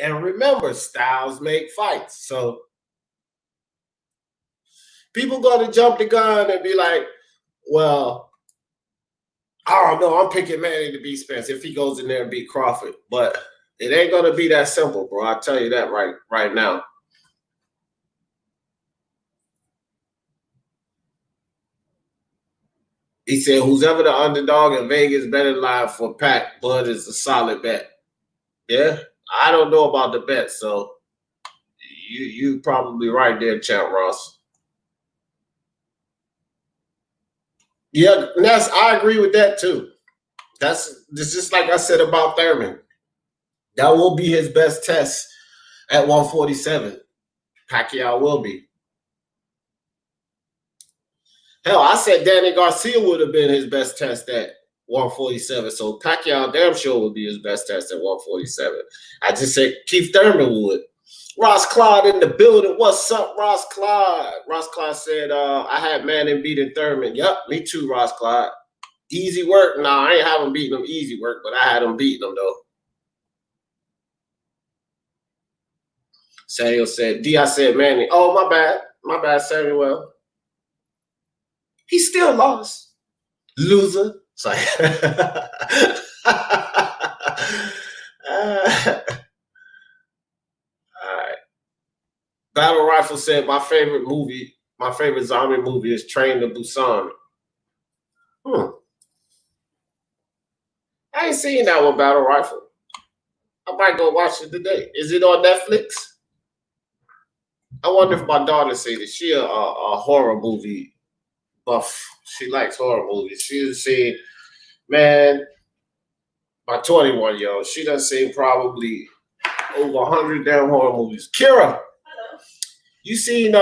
And remember, styles make fights. So people going to jump the gun and be like, well, I don't know. I'm picking Manny to beat Spence if he goes in there and beat Crawford. But it ain't going to be that simple, bro. I'll tell you that right now. He said, who's ever the underdog in Vegas betting line for Pac, Bud is a solid bet. Yeah, I don't know about the bet, so you probably right there, Champ Ross. Yeah, Ness, I agree with that too. This just like I said about Thurman. That will be his best test at 147. Pacquiao will be. Hell, I said Danny Garcia would have been his best test at 147. So Pacquiao damn sure would be his best test at 147. I just said Keith Thurman would. Ross Clyde in the building. What's up, Ross Clyde? Ross Clyde said, I had Manning beating Thurman. Yep, me too, Ross Clyde. Easy work? Nah, I ain't have him beating him easy work, but I had him beating him, though. Samuel said, I said Manning. Oh, my bad. My bad, Samuel. He still lost. Loser. It's like, Battle Rifle said, my favorite zombie movie is Train to Busan. I ain't seen that one, Battle Rifle. I might go watch it today. Is it on Netflix? I wonder if my daughter seen it. She a horror movie buff. She likes horror movies. She has seen, man, by 21, yo, she done seen probably over 100 damn horror movies. Kira, you seen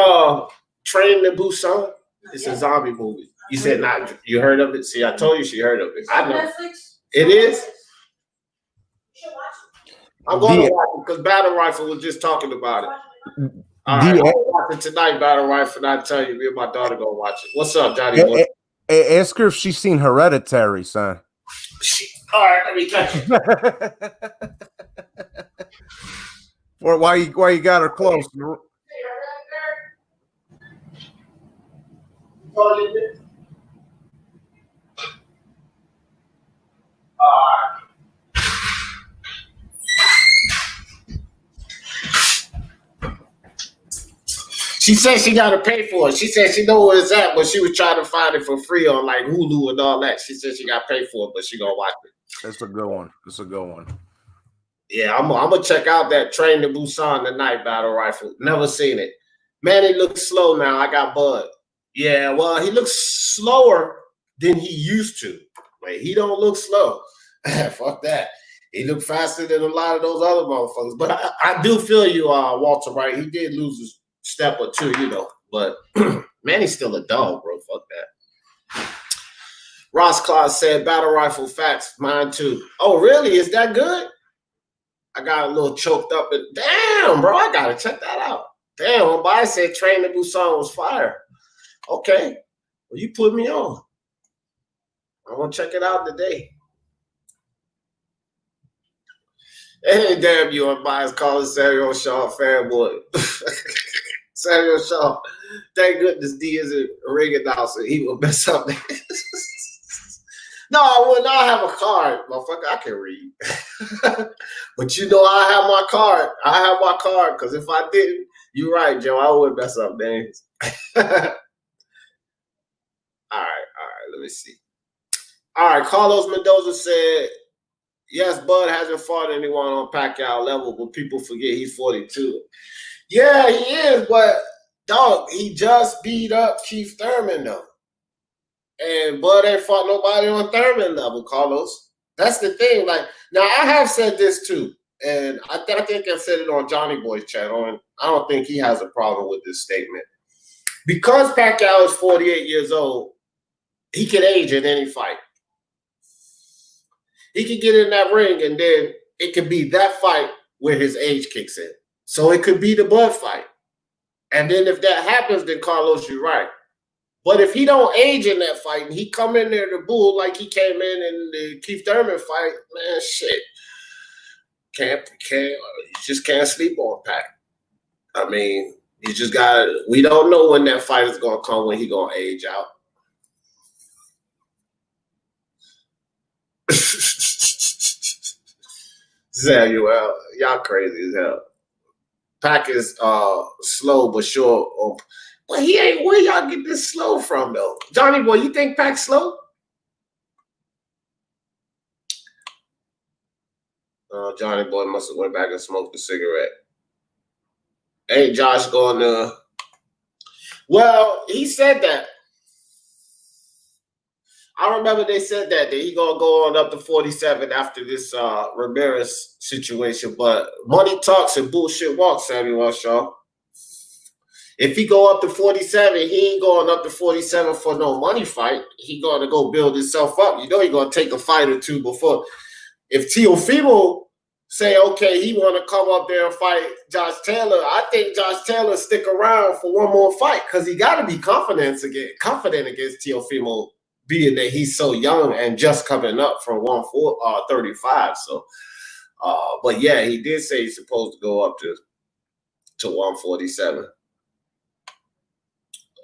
Train to Busan? It's a zombie movie. You said not. You heard of it? See, I told you she heard of it. I know. Netflix? It is? I'm going to watch it because Battle Rifle was just talking about it. All right, I'm going to watch it tonight, Battle Rifle, and I tell you, me and my daughter going to watch it. What's up, Johnny boy? Ask her if she's seen Hereditary, son. All right, let me catch it. Or why you got her close? She said she got to pay for it. She said she know where it's at, but she was trying to find it for free on like Hulu and all that. She said she got to pay for it, but she gonna watch it. That's a good one. That's a good one. Yeah, I'm gonna check out that Train to Busan tonight, Battle Rifle. Never seen it. Man, he looks slow now. I got Bud. Yeah, well, he looks slower than he used to. Like, he don't look slow. Fuck that. He looked faster than a lot of those other motherfuckers. But I do feel you, Walter, right? He did lose a step or two, you know. But, man, he's still a dog, bro. Fuck that. Ross Claus said, Battle Rifle facts. Mine, too. Oh, really? Is that good? I got a little choked up. And damn, bro, I got to check that out. Damn, Homeboy said Train to Busan was fire. Okay. Well, you put me on. I'm going to check it out today. Hey, damn you, unbiased calling Samuel Shaw fanboy. Samuel Shaw, thank goodness D isn't a ring announcer. He will mess up. No, I would not have a card, motherfucker. I can read. But you know I have my card. I have my card because if I didn't, you're right, Joe. I would mess up names. All right. Let me see. All right, Carlos Mendoza said, yes, Bud hasn't fought anyone on Pacquiao level, but people forget he's 42. Yeah, he is, but, dog, he just beat up Keith Thurman, though. And Bud ain't fought nobody on Thurman level, Carlos. That's the thing. Like, now, I have said this, too, and I think I said it on Johnny Boy's channel, and I don't think he has a problem with this statement. Because Pacquiao is 48 years old, he can age in any fight. He can get in that ring, and then it could be that fight where his age kicks in. So it could be the Bud fight. And then if that happens, then Carlos, you're right. But if he don't age in that fight and he come in there to bull like he came in the Keith Thurman fight, man, shit. You just can't sleep on Pac. I mean, you just we don't know when that fight is going to come, when he going to age out. Samuel, y'all crazy as hell. Pac is slow but sure. But he ain't. Where y'all get this slow from, though? Johnny boy, you think Pac's slow? Johnny boy must have went back and smoked a cigarette. Hey, Josh going to. Well, he said that. I remember they said that he gonna go on up to 47 after this Ramirez situation. But money talks and bullshit walks, Samuel Shaw. If he go up to 47, he ain't going up to 47 for no money fight. He gonna go build himself up. You know he gonna take a fight or two before. If Teofimo say, okay, he want to come up there and fight Josh Taylor, I think Josh Taylor stick around for one more fight because he got to be confident against Teofimo, being that he's so young and just coming up from 135. So, but yeah, he did say he's supposed to go up to 147.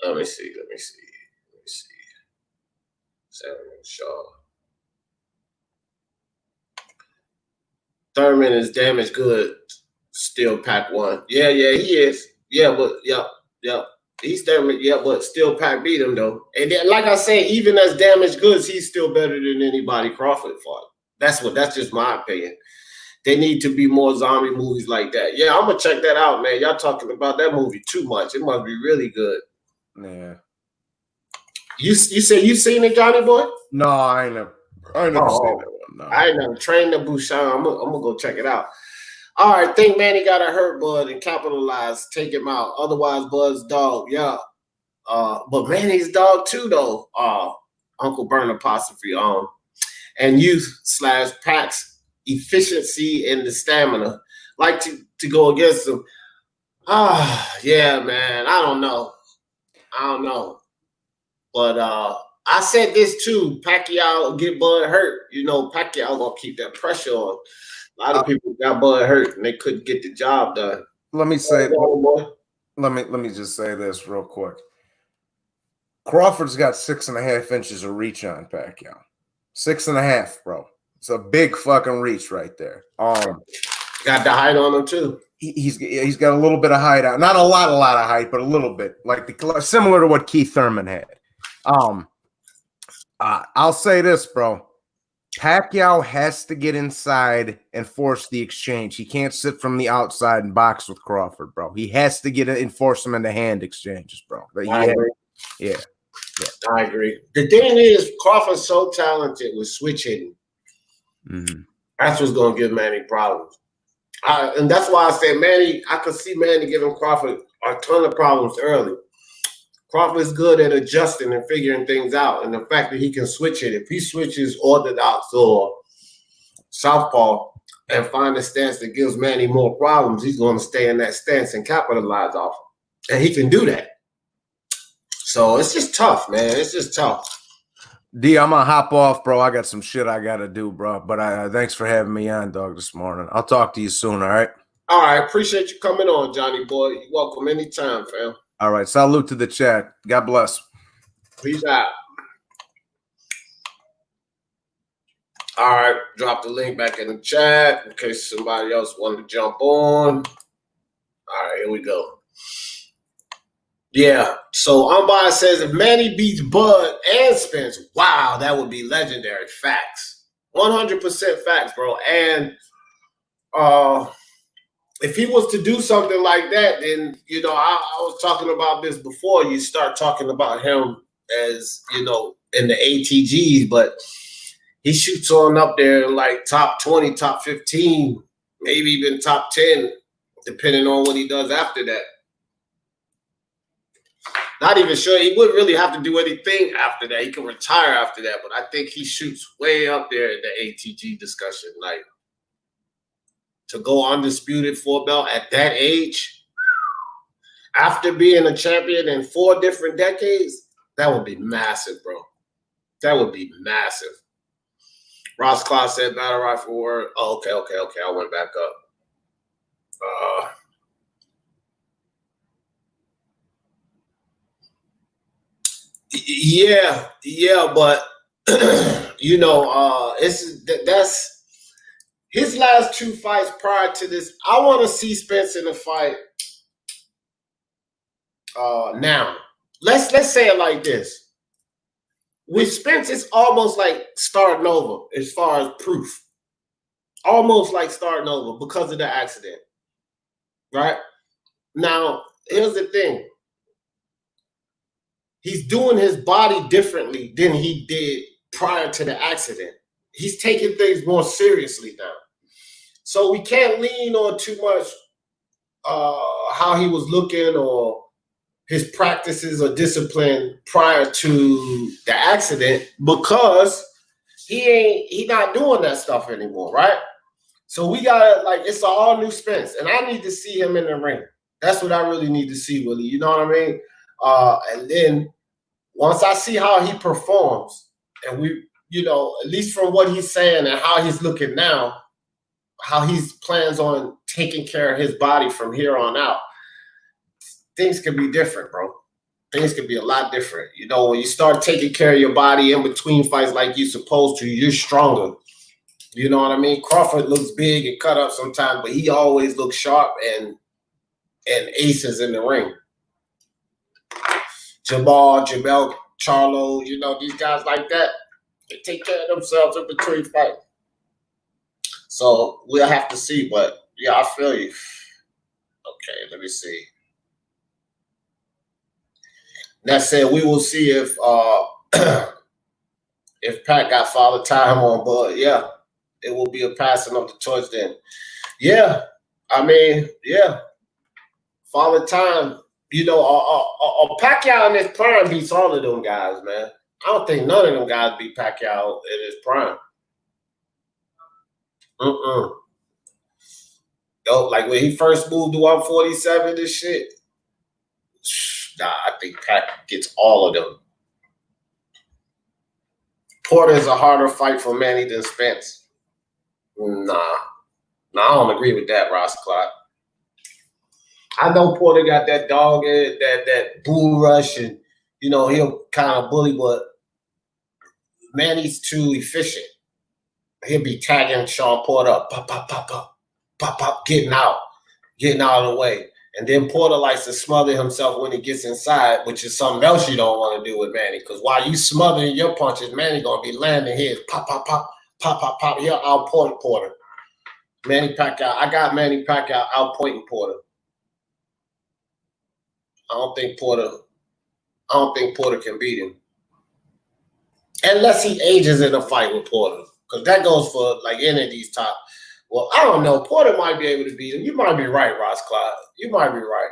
Let me see. Samuel Shaw. Thurman is damaged good. Still Pac won. Yeah, he is. Yeah, but yeah. He's damaged, yeah, but still Pac beat him though. And then, like I say, even as damaged goods, he's still better than anybody Crawford fought. That's just my opinion. They need to be more zombie movies like that. Yeah, I'm gonna check that out, man. Y'all talking about that movie too much. It must be really good. Yeah. You say you seen it, Johnny boy? No, I ain't never seen that one. No. I ain't never trained the Busan. I'm gonna go check it out. All right, think Manny got to hurt Bud and capitalize, take him out. Otherwise, Bud's dog, yeah. But Manny's dog too, though. Uncle Burn apostrophe on. And youth / Pac's efficiency and the stamina, like to go against him. Yeah, man. I don't know. But I said this too. Pacquiao get Bud hurt. You know, Pacquiao gonna keep that pressure on. A lot of people got Bud hurt and they couldn't get the job done. Let me just say this real quick. Crawford's got 6.5 inches of reach on Pacquiao. 6.5, bro. It's a big fucking reach right there. Got the height on him too. He's got a little bit of height out. Not a lot of height, but a little bit. Like similar to what Keith Thurman had. I'll say this, bro. Pacquiao has to get inside and force the exchange. He can't sit from the outside and box with Crawford, bro. He has to get and force him into hand exchanges, bro. I agree. Yeah. I agree. The thing is, Crawford's so talented with switching. Mm-hmm. That's what's going to give Manny problems. And that's why I said Manny, I could see Manny giving Crawford a ton of problems early. Crawford's good at adjusting and figuring things out. And the fact that he can switch it, if he switches orthodox or southpaw and find a stance that gives Manny more problems, he's going to stay in that stance and capitalize off it. And he can do that. So it's just tough, man. It's just tough. D, I'm gonna hop off, bro. I got some shit I gotta do, bro. But thanks for having me on, dog, this morning. I'll talk to you soon, all right? All right. Appreciate you coming on, Johnny boy. You're welcome anytime, fam. All right. Salute to the chat. God bless. Peace out. All right. Drop the link back in the chat in case somebody else wanted to jump on. All right. Here we go. Yeah, so Unbiased says if Manny beats Bud and Spence, wow, that would be legendary. Facts. 100% facts, bro. And if he was to do something like that, then, you know, I was talking about this before. You start talking about him as, you know, in the ATGs, but he shoots on up there like top 20, top 15, maybe even top 10, depending on what he does after that. Not even sure. He wouldn't really have to do anything after that. He can retire after that, but I think he shoots way up there in the ATG discussion. Like, to go undisputed 4-belt at that age, after being a champion in 4 different decades, that would be massive, bro. That would be massive. Ross Clark said battle rifle word. Oh, okay. I went back up. Yeah, but you know, that's his last 2 fights prior to this. I want to see Spence in a fight now. Let's say it like this. With Spence, it's almost like starting over as far as proof. Almost like starting over because of the accident. Right? Now, here's the thing. He's doing his body differently than he did prior to the accident. He's taking things more seriously now. So we can't lean on too much how he was looking or his practices or discipline prior to the accident because he's not doing that stuff anymore, right? So we gotta, like, it's an all new Spence, and I need to see him in the ring. That's what I really need to see, Willie. You know what I mean? And then once I see how he performs, and we, you know, at least from what he's saying and how he's looking now, how he plans on taking care of his body from here on out, things can be different, bro. Things can be a lot different. You know, when you start taking care of your body in between fights like you're supposed to, you're stronger. You know what I mean? Crawford looks big and cut up sometimes, but he always looks sharp and aces in the ring. Jamel, Charlo, you know, these guys like that, they take care of themselves in between fights. So we'll have to see, but yeah, I feel you. Okay, let me see. That said, we will see if Pat got Father Time on, but yeah, it will be a passing of the torch then. Yeah, I mean, yeah, Father Time. You know, Pacquiao in his prime beats all of them guys, man. I don't think none of them guys beat Pacquiao in his prime. Yo, like when he first moved to 147 and shit, nah, I think Pac gets all of them. Porter is a harder fight for Manny than Spence. Nah, I don't agree with that, Ross Clark. I know Porter got that dog, that bull rush, and he'll kind of bully, but Manny's too efficient. He'll be tagging Sean Porter up, pop, pop, pop, pop, pop, pop, getting out of the way. And then Porter likes to smother himself when he gets inside, which is something else you don't want to do with Manny. Because while you smothering your punches, Manny going to be landing his pop, pop, pop, pop, pop, pop. He'll outpoint Porter. Manny Pacquiao. I got Manny Pacquiao outpointing Porter. I don't think Porter can beat him. Unless he ages in a fight with Porter. Because that goes for like any of these top. Well, I don't know. Porter might be able to beat him. You might be right, Ross Clyde. You might be right.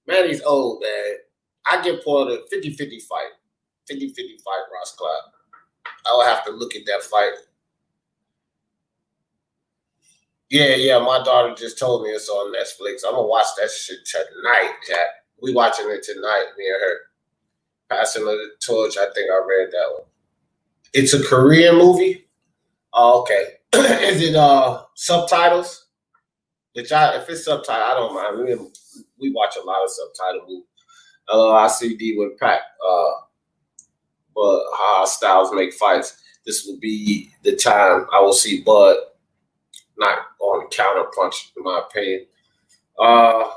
Manny's old, man. I give Porter 50-50 fight. 50-50 fight, Ross Clyde. I will have to look at that fight. Yeah, my daughter just told me it's on Netflix. I'm going to watch that shit tonight, Jack. We watching it tonight, me and her. Passing the torch, I think I read that one. It's a Korean movie? Oh, okay. Is it subtitles? If it's subtitled, I don't mind. We watch a lot of subtitle movies. LOICD with Pac. But how styles make fights. This will be the time I will see Bud not on counter punch, in my opinion. I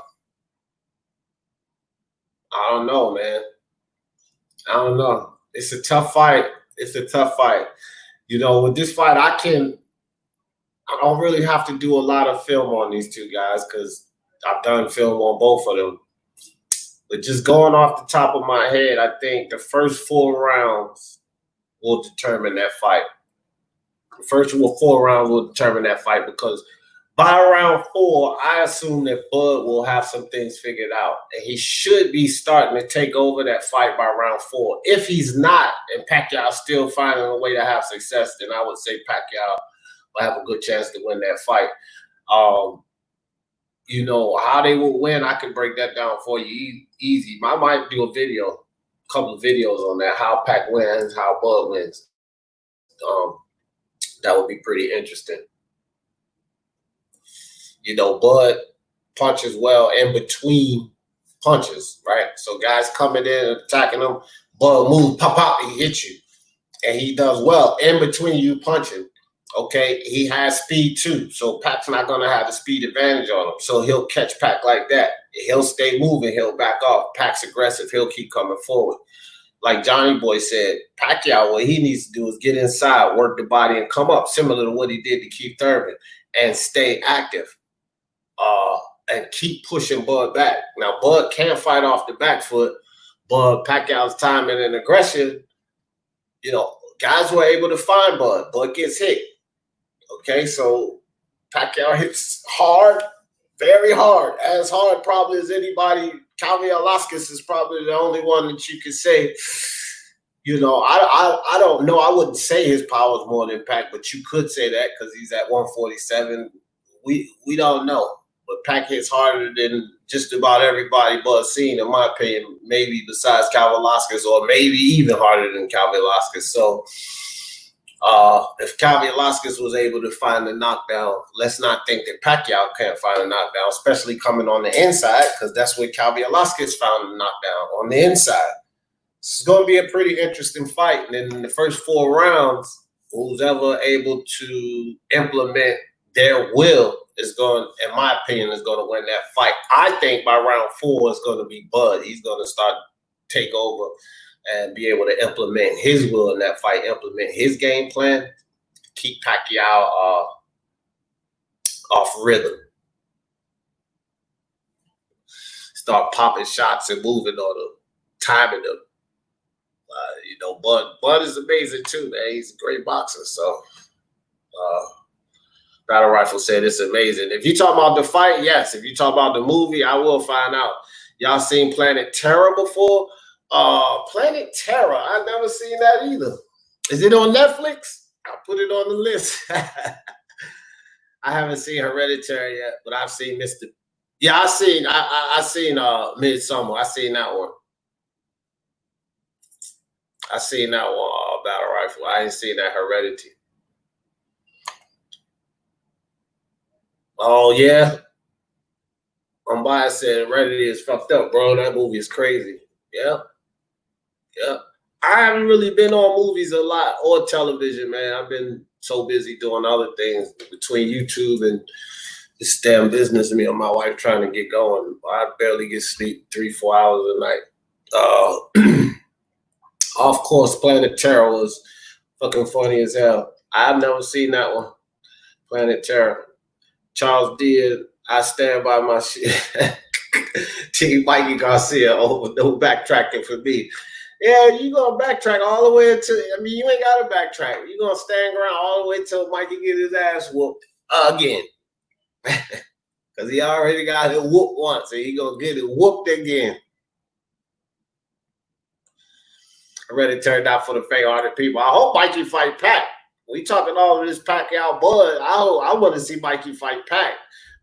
don't know, man. I don't know. It's a tough fight. With this fight, I don't really have to do a lot of film on these two guys because I've done film on both of them. But just going off the top of my head, I think the first 4 rounds will determine that fight. The first 4 rounds will determine that fight because by round 4, I assume that Bud will have some things figured out. And he should be starting to take over that fight by round 4. If he's not, and Pacquiao's still finding a way to have success, then I would say Pacquiao will have a good chance to win that fight. How they will win, I can break that down for you easy. I might do a couple of videos on that, how Pac wins, how Bud wins. That would be pretty interesting. Bud punches well in between punches, right? So guys coming in and attacking him, Bud moves, pop, pop, he hits you. And he does well in between you punching. Okay, he has speed too. So Pac's not going to have the speed advantage on him. So he'll catch Pac like that. He'll stay moving. He'll back off. Pac's aggressive. He'll keep coming forward. Like Johnny Boy said, Pacquiao, what he needs to do is get inside, work the body, and come up, similar to what he did to Keith Thurman, and stay active. And keep pushing Bud back. Now, Bud can't fight off the back foot, but Pacquiao's timing and aggression, guys were able to find Bud. Bud gets hit. Okay, so Pacquiao hits hard, very hard, as hard probably as anybody. Calvin Velasquez is probably the only one that you could say, I don't know. I wouldn't say his power is more than Pac, but you could say that because he's at 147. We don't know. But Pac hits harder than just about everybody but seen, in my opinion, maybe besides Calvin Velasquez, or maybe even harder than Calvin Velasquez. So if Calvin Velasquez was able to find the knockdown, let's not think that Pacquiao can't find a knockdown, especially coming on the inside, because that's where Calvin Velasquez found the knockdown, on the inside. This is going to be a pretty interesting fight. And then in the first 4 rounds, who's ever able to implement their will is going, in my opinion, is going to win that fight. I think by round 4 it's going to be Bud. He's going to start take over and be able to implement his will in that fight, implement his game plan, keep Pacquiao off rhythm. Start popping shots and moving on them, timing them. Bud is amazing too, man. He's a great boxer. So, Battle Rifle said it's amazing. If you talk about the fight, yes. If you talk about the movie, I will find out. Y'all seen Planet Terror before? Planet Terror. I've never seen that either. Is it on Netflix? I put it on the list. I haven't seen Hereditary yet, but I've seen Mr. Yeah, I seen Midsummer. I seen that one. I seen that one, Battle Rifle. I ain't seen that Heredity. Oh yeah. Umbaya said Heredity is fucked up, bro. That movie is crazy. Yeah. Yeah. I haven't really been on movies a lot or television, man. I've been so busy doing other things between YouTube and this damn business. Me and my wife trying to get going. I barely get sleep 3-4 hours a night. Of course, Planet Terror was fucking funny as hell. I've never seen that one. Planet Terror. Charles D. I stand by my shit. Team Mikey Garcia. Oh, no backtracking for me. Yeah, you gonna backtrack all the way until, I mean, you ain't gotta backtrack. You gonna stand around all the way till Mikey get his ass whooped again. Because he already got it whooped once, and he gonna get it whooped again. Hereditary out for the faint-hearted people. I hope Mikey fight Pac. We talking all of this Pacquiao bud. I want to see Mikey fight Pac.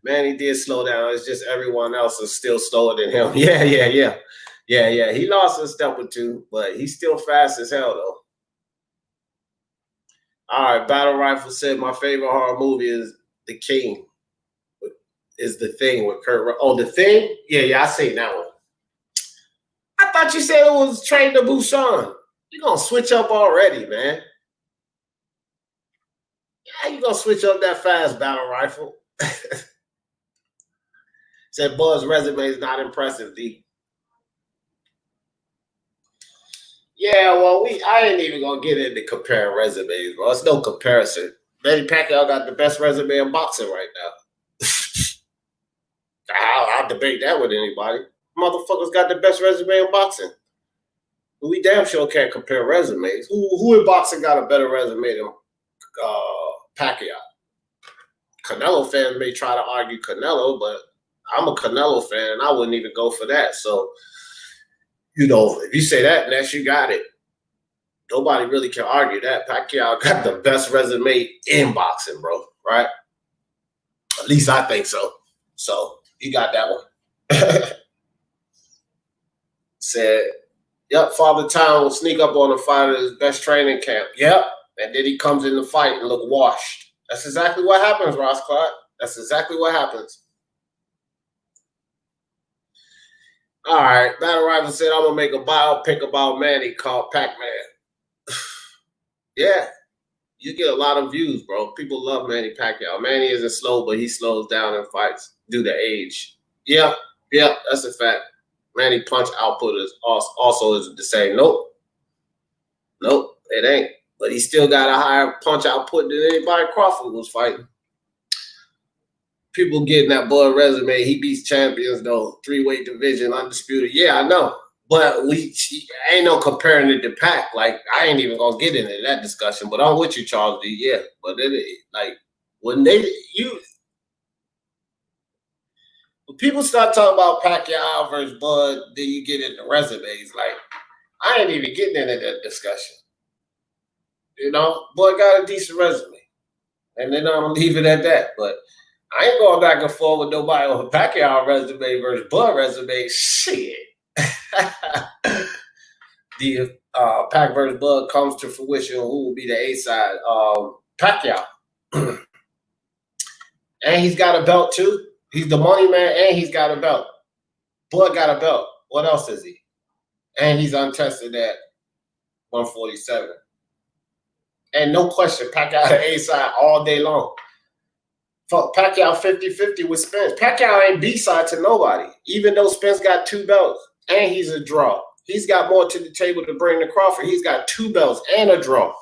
Man, he did slow down. It's just everyone else is still slower than him. Yeah. He lost a step or two, but he's still fast as hell, though. All right, Battle Rifle said my favorite horror movie is The King. Is The Thing with Kurt. Oh, The Thing? Yeah, I seen that one. I thought you said it was Train to Busan. You're going to switch up already, man. Yeah, you're going to switch up that fast, Battle Rifle. Said Bud's resume is not impressive, D. Yeah, well, I ain't even going to get into comparing resumes, bro. It's no comparison. Manny Pacquiao got the best resume in boxing right now. I'll debate that with anybody. Motherfuckers got the best resume in boxing. But we damn sure can't compare resumes. Who in boxing got a better resume than Pacquiao? Canelo fans may try to argue Canelo, but I'm a Canelo fan, and I wouldn't even go for that. So, if you say that, Ness, you got it. Nobody really can argue that. Pacquiao got the best resume in boxing, bro, right? At least I think so. So, he got that one. Said, yep, Father Time will sneak up on a fighter's best training camp. Yep. And then he comes in the fight and look washed. That's exactly what happens, Ross Clark. That's exactly what happens. All right. Battle Rival said, I'm going to make a biopic about Manny called Pac-Man. Yeah. You get a lot of views, bro. People love Manny Pacquiao. Manny isn't slow, but he slows down in fights due to age. Yeah, that's a fact. Manny punch output is also is the same. Nope, it ain't. But he still got a higher punch output than anybody Crawford was fighting. People getting that Bud resume. He beats champions, though. 3-weight division, undisputed. Yeah, I know. But ain't no comparing it to Pac. Like, I ain't even going to get into that discussion. But I'm with you, Charles D. Yeah. But when people start talking about Pacquiao versus Bud, then you get into resumes. Like, I ain't even getting into that discussion. Bud got a decent resume. And then I'm going to leave it at that. But I ain't going back and forth with nobody on Pacquiao resume versus Bud resume. Shit. The Pac versus Bud comes to fruition. Who will be the A side? Pacquiao. And he's got a belt, too. He's the money man, and he's got a belt. Bud got a belt. What else is he? And he's untested at 147. And no question, Pacquiao the A side all day long. Fuck, Pacquiao 50-50 with Spence. Pacquiao ain't B side to nobody, even though Spence got 2 belts, and he's a draw. He's got more to the table to bring to Crawford. He's got 2 belts and a draw.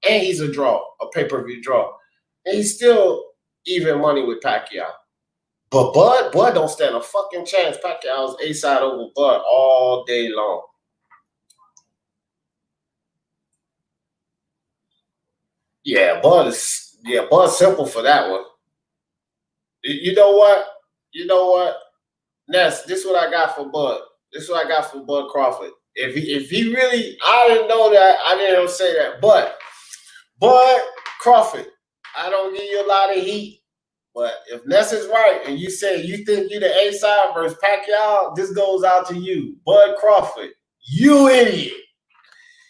And he's a draw, a pay-per-view draw. And he's still even money with Pacquiao. But Bud don't stand a fucking chance. Pacquiao's A-side over Bud all day long. Yeah, Bud's simple for that one. You know what? Ness, this is what I got for Bud. This is what I got for Bud Crawford. If he really, I didn't know that. I didn't say that. But Bud Crawford, I don't give you a lot of heat, but if Ness is right and you say you think you the A side versus Pacquiao, this goes out to you, Bud Crawford. You idiot.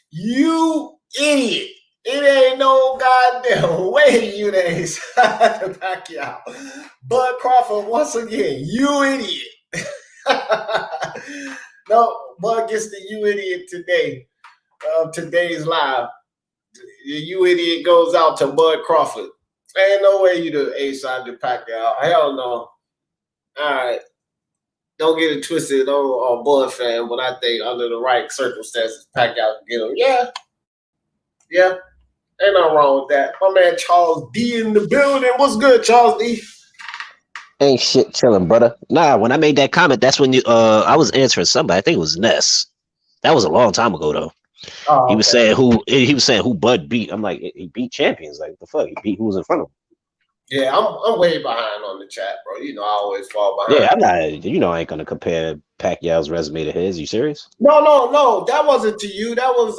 You idiot. It ain't no goddamn way you the A side of Pacquiao. Bud Crawford, once again, you idiot. No, Bud gets the you idiot today. Today's live. The you idiot goes out to Bud Crawford. Ain't no way you the A side to Pacquiao. Hell no. All right. Don't get it twisted on Bud fan, but I think under the right circumstances, Pacquiao can get him. Yeah. Ain't nothing wrong with that. My man Charles D in the building. What's good, Charles D? Ain't shit chilling, brother. Nah, when I made that comment, that's when I was answering somebody. I think it was Ness. That was a long time ago, though. Oh, he was saying who Bud beat. I'm like, he beat champions. Like, the fuck? He beat who was in front of him. Yeah, I'm way behind on the chat, bro. You know, I always fall behind. Yeah, I'm not. You know, I ain't gonna compare Pacquiao's resume to his. You serious? No. That wasn't to you. That was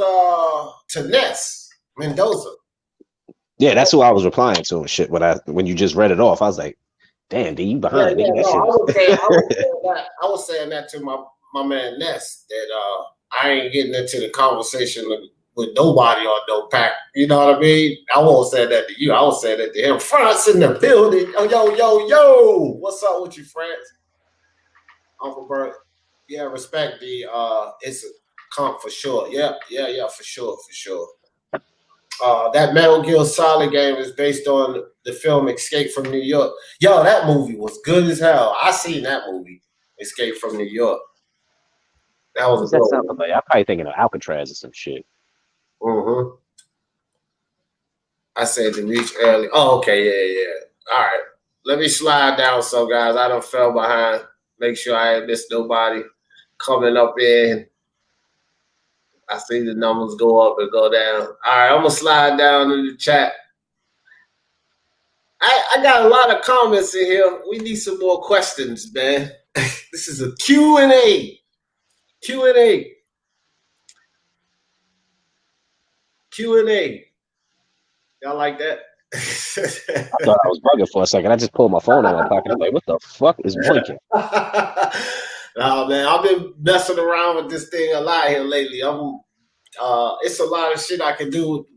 to Ness Mendoza. Yeah, that's who I was replying to and shit. When you just read it off, I was like, damn, D, you behind? Yeah, That shit I was saying that to my man Ness that I ain't getting into the conversation with nobody on no pack. You know what I mean? I won't say that to you. I will say that to him. France in the building. Yo. What's up with you, France? Uncle Bert. Yeah, respect the it's a comp for sure. Yeah, for sure. That Metal Gear Solid game is based on the film Escape from New York. Yo, that movie was good as hell. I seen that movie, Escape from New York. That was a good one. like? I'm probably thinking of Alcatraz or some shit. Mm-hmm. I said to reach early. Oh, okay, yeah. All right. Let me slide down some, guys. I done fell behind. Make sure I ain't missed nobody coming up in. I see the numbers go up and go down. All right, I'm going to slide down in the chat. I got a lot of comments in here. We need some more questions, man. This is a Q&A. Q&A. Y'all like that? I thought I was bugging for a second. I just pulled my phone out of my pocket. I'm like, what the fuck is blinking? No, man, I've been messing around with this thing a lot here lately. It's a lot of shit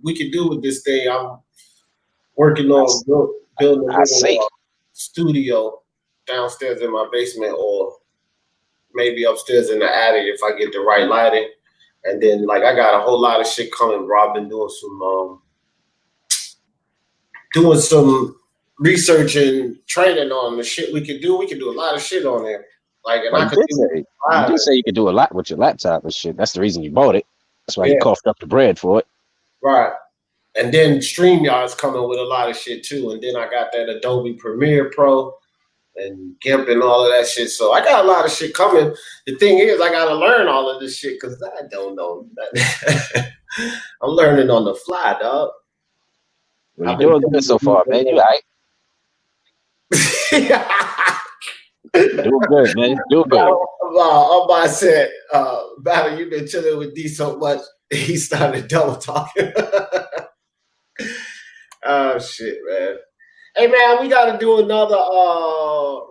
we can do with this thing. I'm working on building a little studio downstairs in my basement, or maybe upstairs in the attic if I get the right lighting. And then, like, I got a whole lot of shit coming, bro. I've been doing some research and training on the shit we can do. We can do a lot of shit on there. Like, and you did say you could do a lot with your laptop and shit. That's the reason you bought it. That's why you coughed up the bread for it. Right. And then StreamYard's coming with a lot of shit too. And then I got that Adobe Premiere Pro and GIMP and all of that shit. So I got a lot of shit coming. The thing is, I got to learn all of this shit because I don't know. I'm learning on the fly, dog. You're doing good so far, man. You all right? Doing good, man. Doing good. I'm about to say, Battle, you've been chilling with D so much, he started double talking. Oh, shit, man. Hey, man, we got to do another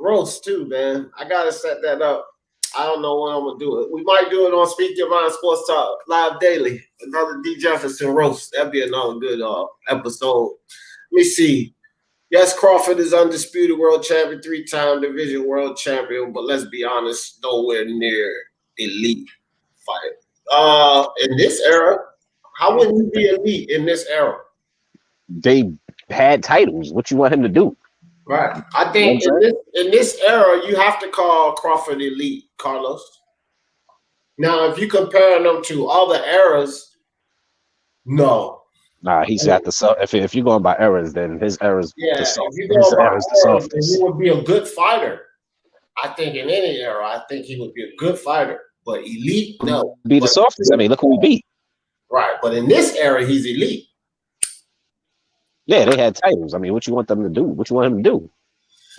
roast, too, man. I got to set that up. I don't know when I'm going to do it. We might do it on Speak Your Mind Sports Talk Live Daily. Another D. Jefferson roast. That'd be another good episode. Let me see. Yes, Crawford is undisputed world champion, 3-time division world champion, but let's be honest, nowhere near elite fight. In this era, how would you be elite in this era? They had titles. What you want him to do? Right. I think in this era, you have to call Crawford elite, Carlos. Now, if you compare them to other eras, no. Nah, he's at the if you're going by eras, then his era's the softest. He would be a good fighter. I think in any era, I think he would be a good fighter. But elite, no. Be the softest. I mean, look who we beat. Right. But in this era, he's elite. Yeah, they had titles. I mean, what you want them to do? What you want him to do?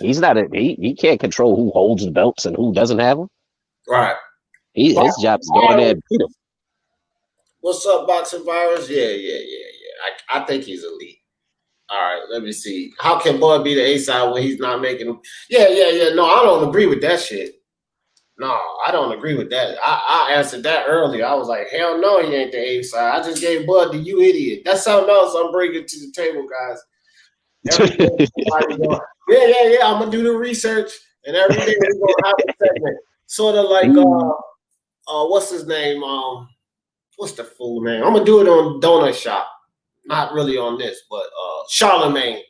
He's not he can't control who holds the belts and who doesn't have them. Right. His job is going there and beat him. What's up, Boxing Virus? Yeah. I think he's elite. All right, let me see. How can Bud be the A side when he's not making them? Yeah. No, I don't agree with that shit. No, I don't agree with that. I answered that earlier. I was like, hell no, he ain't the A side. I just gave Bud the you idiot. That's something else I'm bringing to the table, guys. Every day, yeah. I'm gonna do the research, and every day we're gonna have a segment, sort of like what's his name? What's the fool name? I'm gonna do it on Donut Shop, not really on this, but Charlemagne,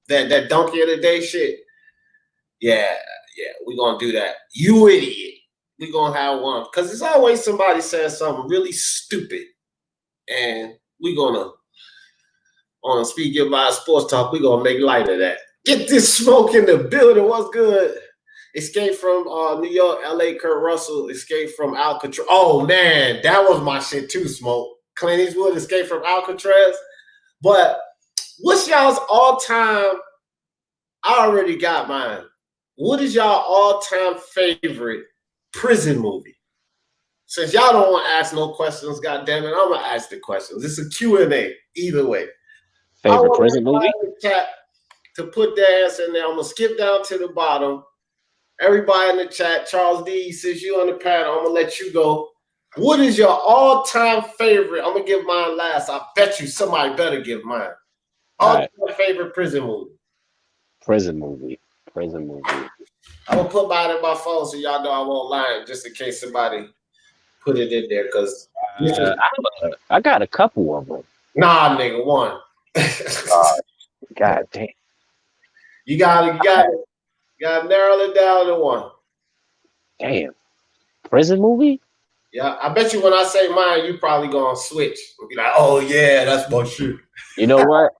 that donkey of the day shit. Yeah, we're gonna do that. You idiot. We're gonna have one. Because there's always somebody saying something really stupid. And we're gonna, on Speak Your Mind Sports Talk, we're gonna make light of that. Get this smoke in the building. What's good? Escape from New York, LA, Kurt Russell, Escape from Alcatraz. Oh man, that was my shit too, Smoke. Clint Eastwood, Escape from Alcatraz. But what's y'all's all-time? I already got mine. What is y'all all-time favorite prison movie? Since y'all don't want to ask no questions, goddammit, I'm going to ask the questions. It's a Q&A, either way. Favorite prison movie? Chat to put their answer in there. I'm going to skip down to the bottom. Everybody in the chat, Charles D, since you're on the panel, I'm going to let you go. What is your all-time favorite? I'm going to give mine last. I bet you somebody better give mine. All-time favorite prison movie. Prison movie. I'm gonna put mine in my phone so y'all know I won't lie, just in case somebody put it in there. Because I got a couple of them. Nah, nigga, one. God damn. You gotta narrow it down to one. Damn. Prison movie? Yeah, I bet you when I say mine, you probably gonna switch. You'll be like, oh yeah, that's my shit. You know what?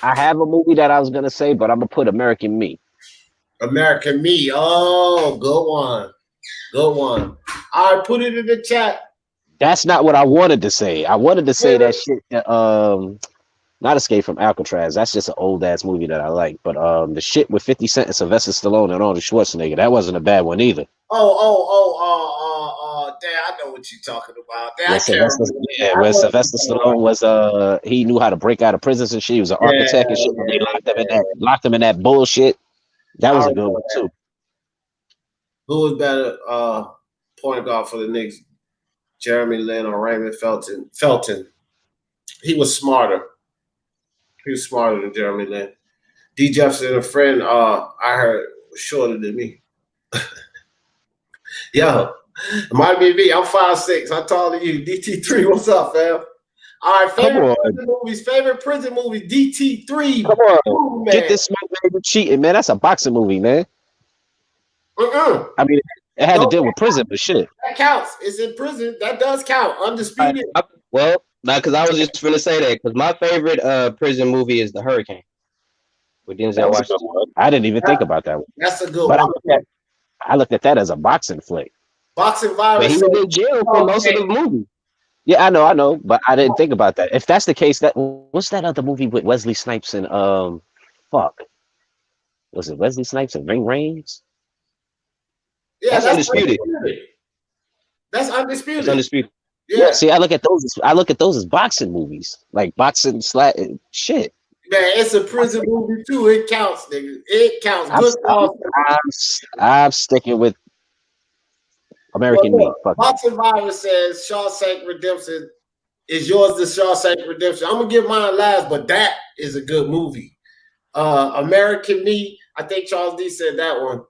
I have a movie that I was gonna say, but I'm gonna put American Me. American Me. Oh, good one. Good one. All right, put it in the chat. That's not what I wanted to say. I wanted to say that shit. Not Escape from Alcatraz. That's just an old ass movie that I like. But the shit with 50 Cent and Sylvester Stallone and Arnold Schwarzenegger, that wasn't a bad one either. Damn, I know what you're talking about. Where Sylvester Stallone was he knew how to break out of prisons and shit. He was an architect and shit. And they locked him in that bullshit. That was a good one too. Who was better point guard for the Knicks? Jeremy Lin or Raymond Felton? Felton. He was smarter. He was smarter than Jeremy Lin. D. Jefferson, a friend, I heard was shorter than me. Yo, it might be me. I'm 5'6". I'm taller than you. DT3, what's up, fam? All right, favorite prison movie, DT3. Come on, ooh, get this smoke, man. You're cheating, man. That's a boxing movie, man. I mean, it had to deal with prison, but shit. That counts. It's in prison. That does count. Undisputed. Well, because I was just going to say that, because my favorite prison movie is The Hurricane. With Denzel Washington. I didn't even think about that one. That's a good one. I looked at that as a boxing flick. Boxing virus. But he was in jail for most of the movie. Yeah, I know, but I didn't think about that. If that's the case, what's that other movie with Wesley Snipes and was it Wesley Snipes and Ring Rains? Yeah, that's undisputed. That's undisputed. It's undisputed. Yeah. See, I look at those as boxing movies, like boxing shit. Man, it's a prison movie too. It counts, nigga. It counts. I'm sticking with American Me. Boxing Virus says Shawshank Redemption is yours. The Shawshank Redemption. I'm gonna give mine last, but that is a good movie. American Me. I think Charles D said that one.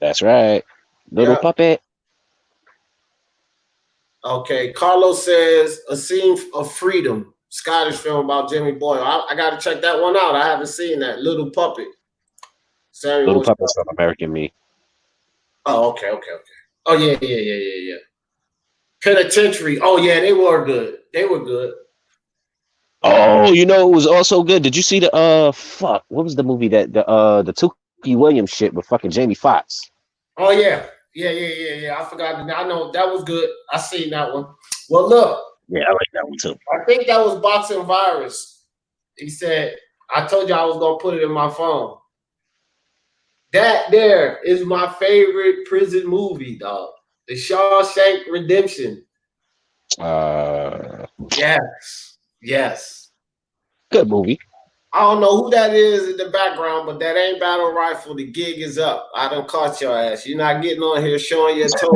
That's right. Little Puppet. Okay. Carlos says A Scene of Freedom. Scottish film about Jimmy Boyle. I got to check that one out. I haven't seen that. Little Puppet. Little Puppet's from American Me. Oh, okay. Oh, yeah. Penitentiary. Oh, yeah, they were good. Oh, you know, it was also good. Did you see the what was the movie that the Tookie Williams shit with fucking Jamie Foxx? Oh yeah. I forgot. I know that was good. I seen that one. Well, look. Yeah, I like that one too. I think that was Boxing Virus. He said, I told you I was gonna put it in my phone. That there is my favorite prison movie, dog. The Shawshank Redemption. Yes. Good movie. I don't know who that is in the background, but that ain't Battle Rifle. The gig is up. I done caught your ass. You're not getting on here showing your toes.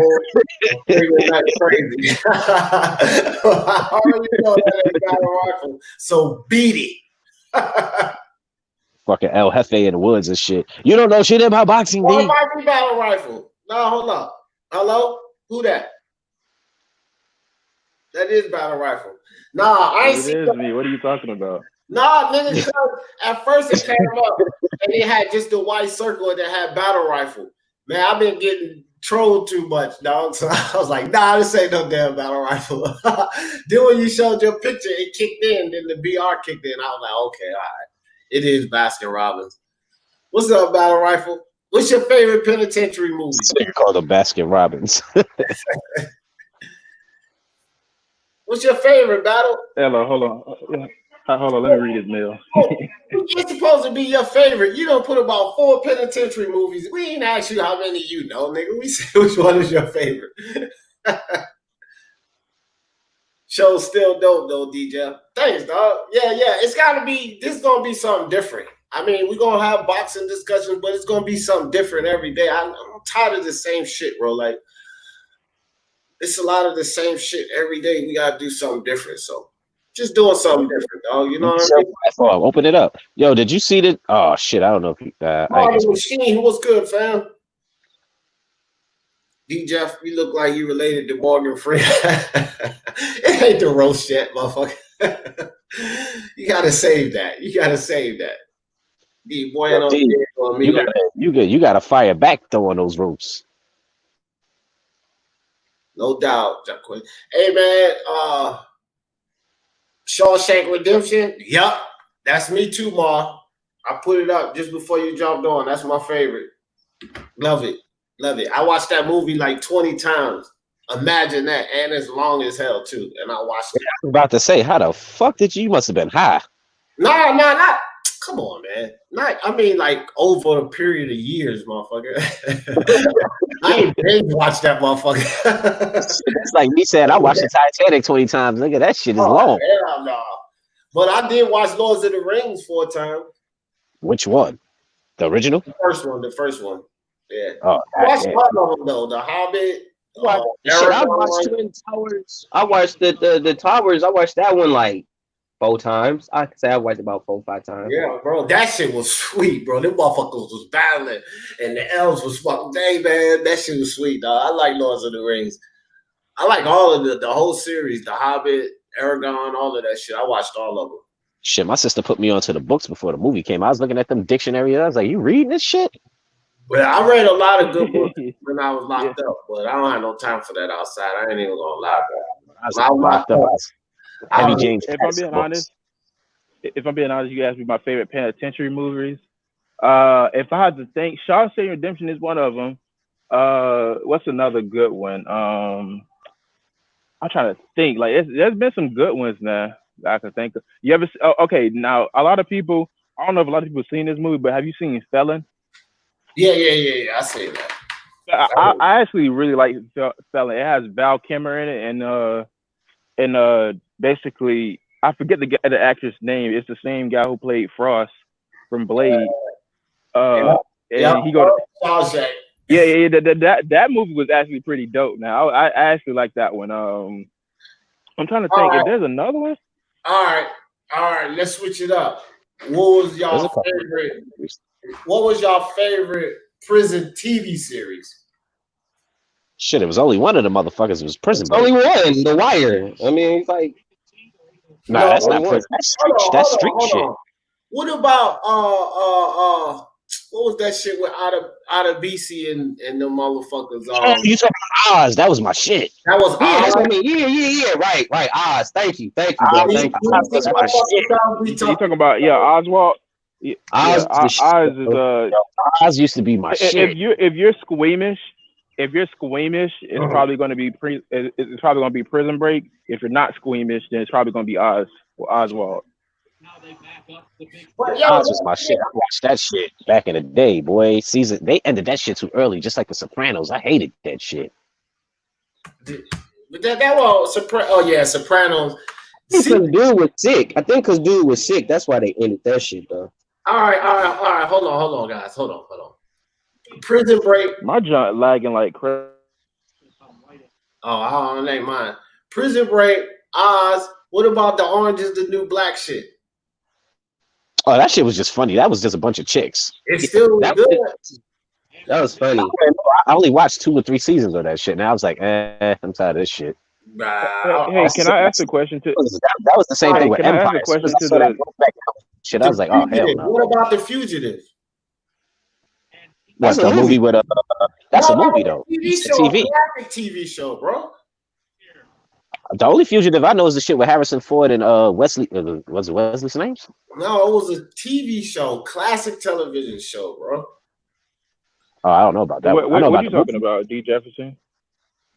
Figuring that crazy. I already know that ain't Battle Rifle. So beat it. Fucking El Jefe in the woods and shit. You don't know shit about boxing, What D. might be Battle Rifle? No, hold up. Hello? Who that? That is Battle Rifle. Nah, I ain't It seen is me. What are you talking about? Nah, nigga, at first it came up and it had just the white circle and it had Battle Rifle. Man, I've been getting trolled too much, dog. So I was like, nah, this ain't no damn Battle Rifle. Then when you showed your picture, it kicked in. Then the BR kicked in. I was like, okay, all right. It is Baskin Robbins. What's up, Battle Rifle? What's your favorite penitentiary movie? You call them Baskin Robbins. What's your favorite, Battle? Hello, hold on. Hold on, let me read his mail. It's supposed to be your favorite. You don't put about 4 penitentiary movies. We ain't asked you how many you know, nigga. We said which one is your favorite. Show's still dope though, DJ. Thanks, dog. Yeah. It's gotta be. This is gonna be something different. I mean, we're gonna have boxing discussions, but it's gonna be something different every day. I'm tired of the same shit, bro. Like, it's a lot of the same shit every day. We gotta do something different. So. Just doing something different, dog. You know what I mean? Open it up. Yo, did you see that? Oh, shit. I don't know if you. Machine, who was good, fam? D. Jeff, you look like you related to Morgan Freeman. It ain't the roast yet, motherfucker. You gotta save that. D. Boy, you got to fire back though on those ropes. No doubt, Jacqueline. Hey, man, Shawshank Redemption. Yup. That's me too, Ma. I put it up just before you jumped on. That's my favorite. Love it. I watched that movie like 20 times. Imagine that. And it's long as hell, too. And I watched it. I was about to say, how the fuck did you must have been high? Nah, not. Come on, man. I mean, like, over a period of years, motherfucker. I ain't binge watch that motherfucker. It's like me saying I watched the Titanic 20 times. Look at that shit is long. Hell no. But I did watch Lords of the Rings 4 times. Which one? The original? The first one. Yeah. Oh, I watched one of them though. The Hobbit. I watched Twin Towers. I watched the Towers. I watched that one like 4 times. I could say I watched about 4 or 5 times. Yeah, bro. That shit was sweet, bro. Them motherfuckers was battling and the elves was fucking dang, man. That shit was sweet, dog. I like Lords of the Rings. I like all of the whole series, The Hobbit, Aragon, all of that shit. I watched all of them. Shit, my sister put me onto the books before the movie came. I was looking at them dictionaries. I was like, you reading this shit? Well, I read a lot of good books when I was locked up, but I don't have no time for that outside. I ain't even gonna lie, bro. I was locked up. Heavy James. If I'm being honest, you asked me my favorite penitentiary movies. If I had to think, Shawshank Redemption is one of them. What's another good one? I'm trying to think. Like, there's been some good ones now that I can think of. You ever? Okay, now a lot of people. I don't know if a lot of people have seen this movie, but have you seen Felon? Yeah. I see that. I actually really like Felon. It has Val Kilmer in it, and basically I forget the actor's name. It's the same guy who played Frost from Blade. And he go to Shawshank. Yeah. That movie was actually pretty dope. Now I actually like that one. I'm trying to think if there's another one. All right. Let's switch it up. What was y'all favorite prison TV series? Shit, it was only one of the motherfuckers. It was Prison Break. Only one, The Wire. I mean, it's like. Nah, that's not prison. That's street shit. What about what was that shit with out of BC and the motherfuckers? You talking about Oz? That was my shit. That was Oz. Yeah. Right. Oz. Thank you, bro. Thank you. That's my shit. You talking about Oswald? Yeah, Oz used to be my shit. If you're squeamish, it's probably going to be it's probably going to be Prison Break. If you're not squeamish, then it's probably going to be Oz or Oswald. Oz was my shit. I watched that shit back in the day, boy. They ended that shit too early, just like The Sopranos. I hated that shit. But that was Sopranos. See, Because dude was sick. I think because dude was sick. That's why they ended that shit, though. all right. Hold on, guys. Hold on. Prison Break. My joint lagging like crazy. Oh, I don't name mine. Prison Break. Oz. What about the Orange is the New Black shit? Oh, that shit was just funny. That was just a bunch of chicks. It's still That good. That was funny. I only watched 2 or 3 seasons of that shit. And I was like, I'm tired of this shit. Hey, can I ask a question to? That was the same thing with Can I ask Empire. a question to that the? shit, I was like, oh hell no. What about The Fugitive? What's That's a the movie with That's a movie though. TV It's a show, TV. classic TV show, bro. The only fugitive I know is the shit with Harrison Ford and Wesley. Was it Wesley Snipes? No, it was a TV show, classic television show, bro. Oh, I don't know about that. What one. I know are about you the talking movie. about, D. Jefferson?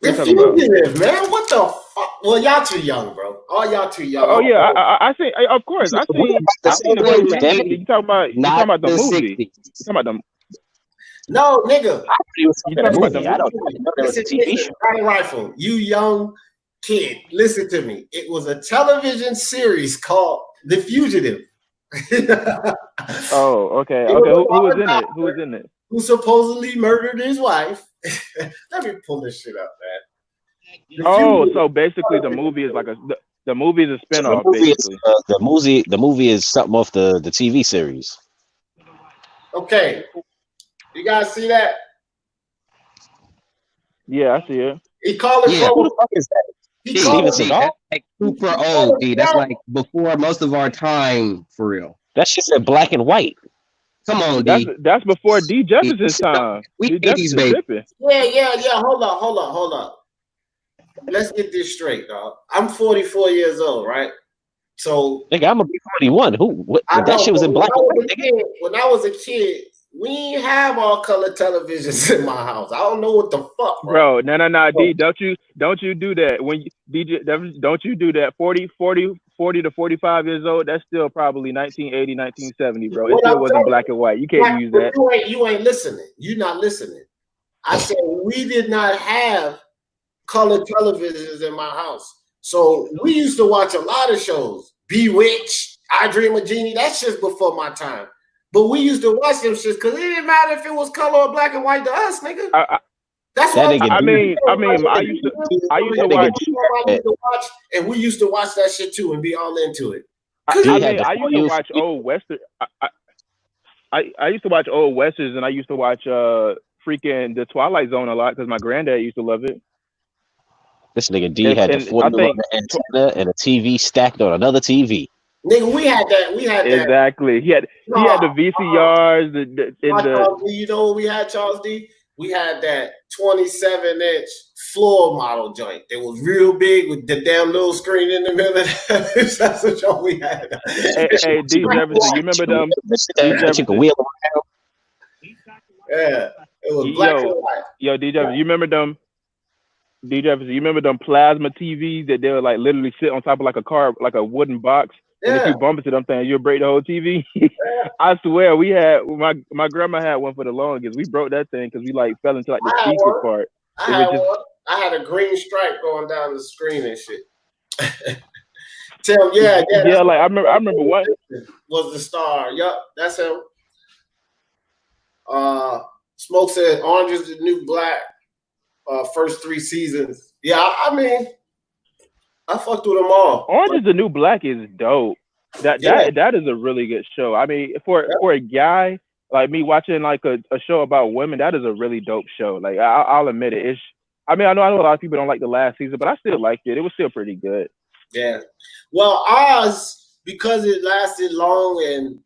The What you talking about? Fugitive, man. What the fuck? Well, y'all too young, bro. All y'all too young. Oh yeah, I see. Of course, I see. The I seen the same movie. thing. You talking about the movie? You talking about the? No, nigga. You You talking about the I don't know there was a TV show. Johnny Rifle, you young kid, listen to me. It was a television series called The Fugitive. Oh, okay. Who was in it? Who was in it? Who supposedly murdered his wife. Let me pull this shit up, man. Oh, so basically the movie is like the movie is a spinoff, basically. The movie is something off the TV series. Okay. You guys see that? Yeah, I see it. He called it Who the fuck is that? he Steven called it Seagal? That's like super old, D. That's like before most of our time, for real. That shit said black and white. Come on, D. That's before D. Jefferson's time. We D. 80s, Jefferson baby. tripping. Yeah. Hold on. Let's get this straight, dog. I'm 44 years old, right? So Nigga, I'm gonna be 41. That shit was in black and white. Nigga. When I was a kid, we didn't have all color televisions in my house. I don't know what the fuck, Bro, no, D, don't you do that. When you, DJ, don't you do that. 40 to 45 years old, that's still probably 1980, 1970, bro. It still wasn't black and white. You can't use that. You ain't listening. You're not listening. I said we did not have color televisions in my house. So we used to watch a lot of shows. Bewitched, I Dream of Jeannie, that's just before my time. But we used to watch them shits because it didn't matter if it was color or black and white to us, nigga. That's what nigga I used to watch, and we used to watch that shit too and be all into it. I used to watch old western. I used to watch old westerns, and I used to watch freaking The Twilight Zone a lot because my granddad used to love it. This nigga D had the 40 antenna and a TV stacked on another TV. Nigga, we had that. Exactly. He had the VCRs. You know what we had, Charles D? We had that 27-inch floor model joint. It was real big with the damn little screen in the middle. That's what joint we had. Hey, D. Jefferson, you remember them? Yeah, it was black and white. Yo, D. Jefferson, you remember them? D. Jefferson, you remember them plasma TVs that they would like literally sit on top of like a car, like a wooden box? And if you bump into them things, you'll break the whole TV. I swear, we had my grandma had one for the longest. We broke that thing because we like fell into like the speaker part. I had a green stripe going down the screen and shit. Tell him, yeah. Like I remember what was the star. Yup, that's him. Smoke said Orange is the New Black. First 3 seasons. Yeah, I mean, I fucked with them all. Orange is the New Black is dope. That is a really good show. I mean, for a guy like me watching like a show about women, that is a really dope show. Like I'll admit it. I know a lot of people don't like the last season, but I still liked it. It was still pretty good. Yeah. Well, Oz, because it lasted long and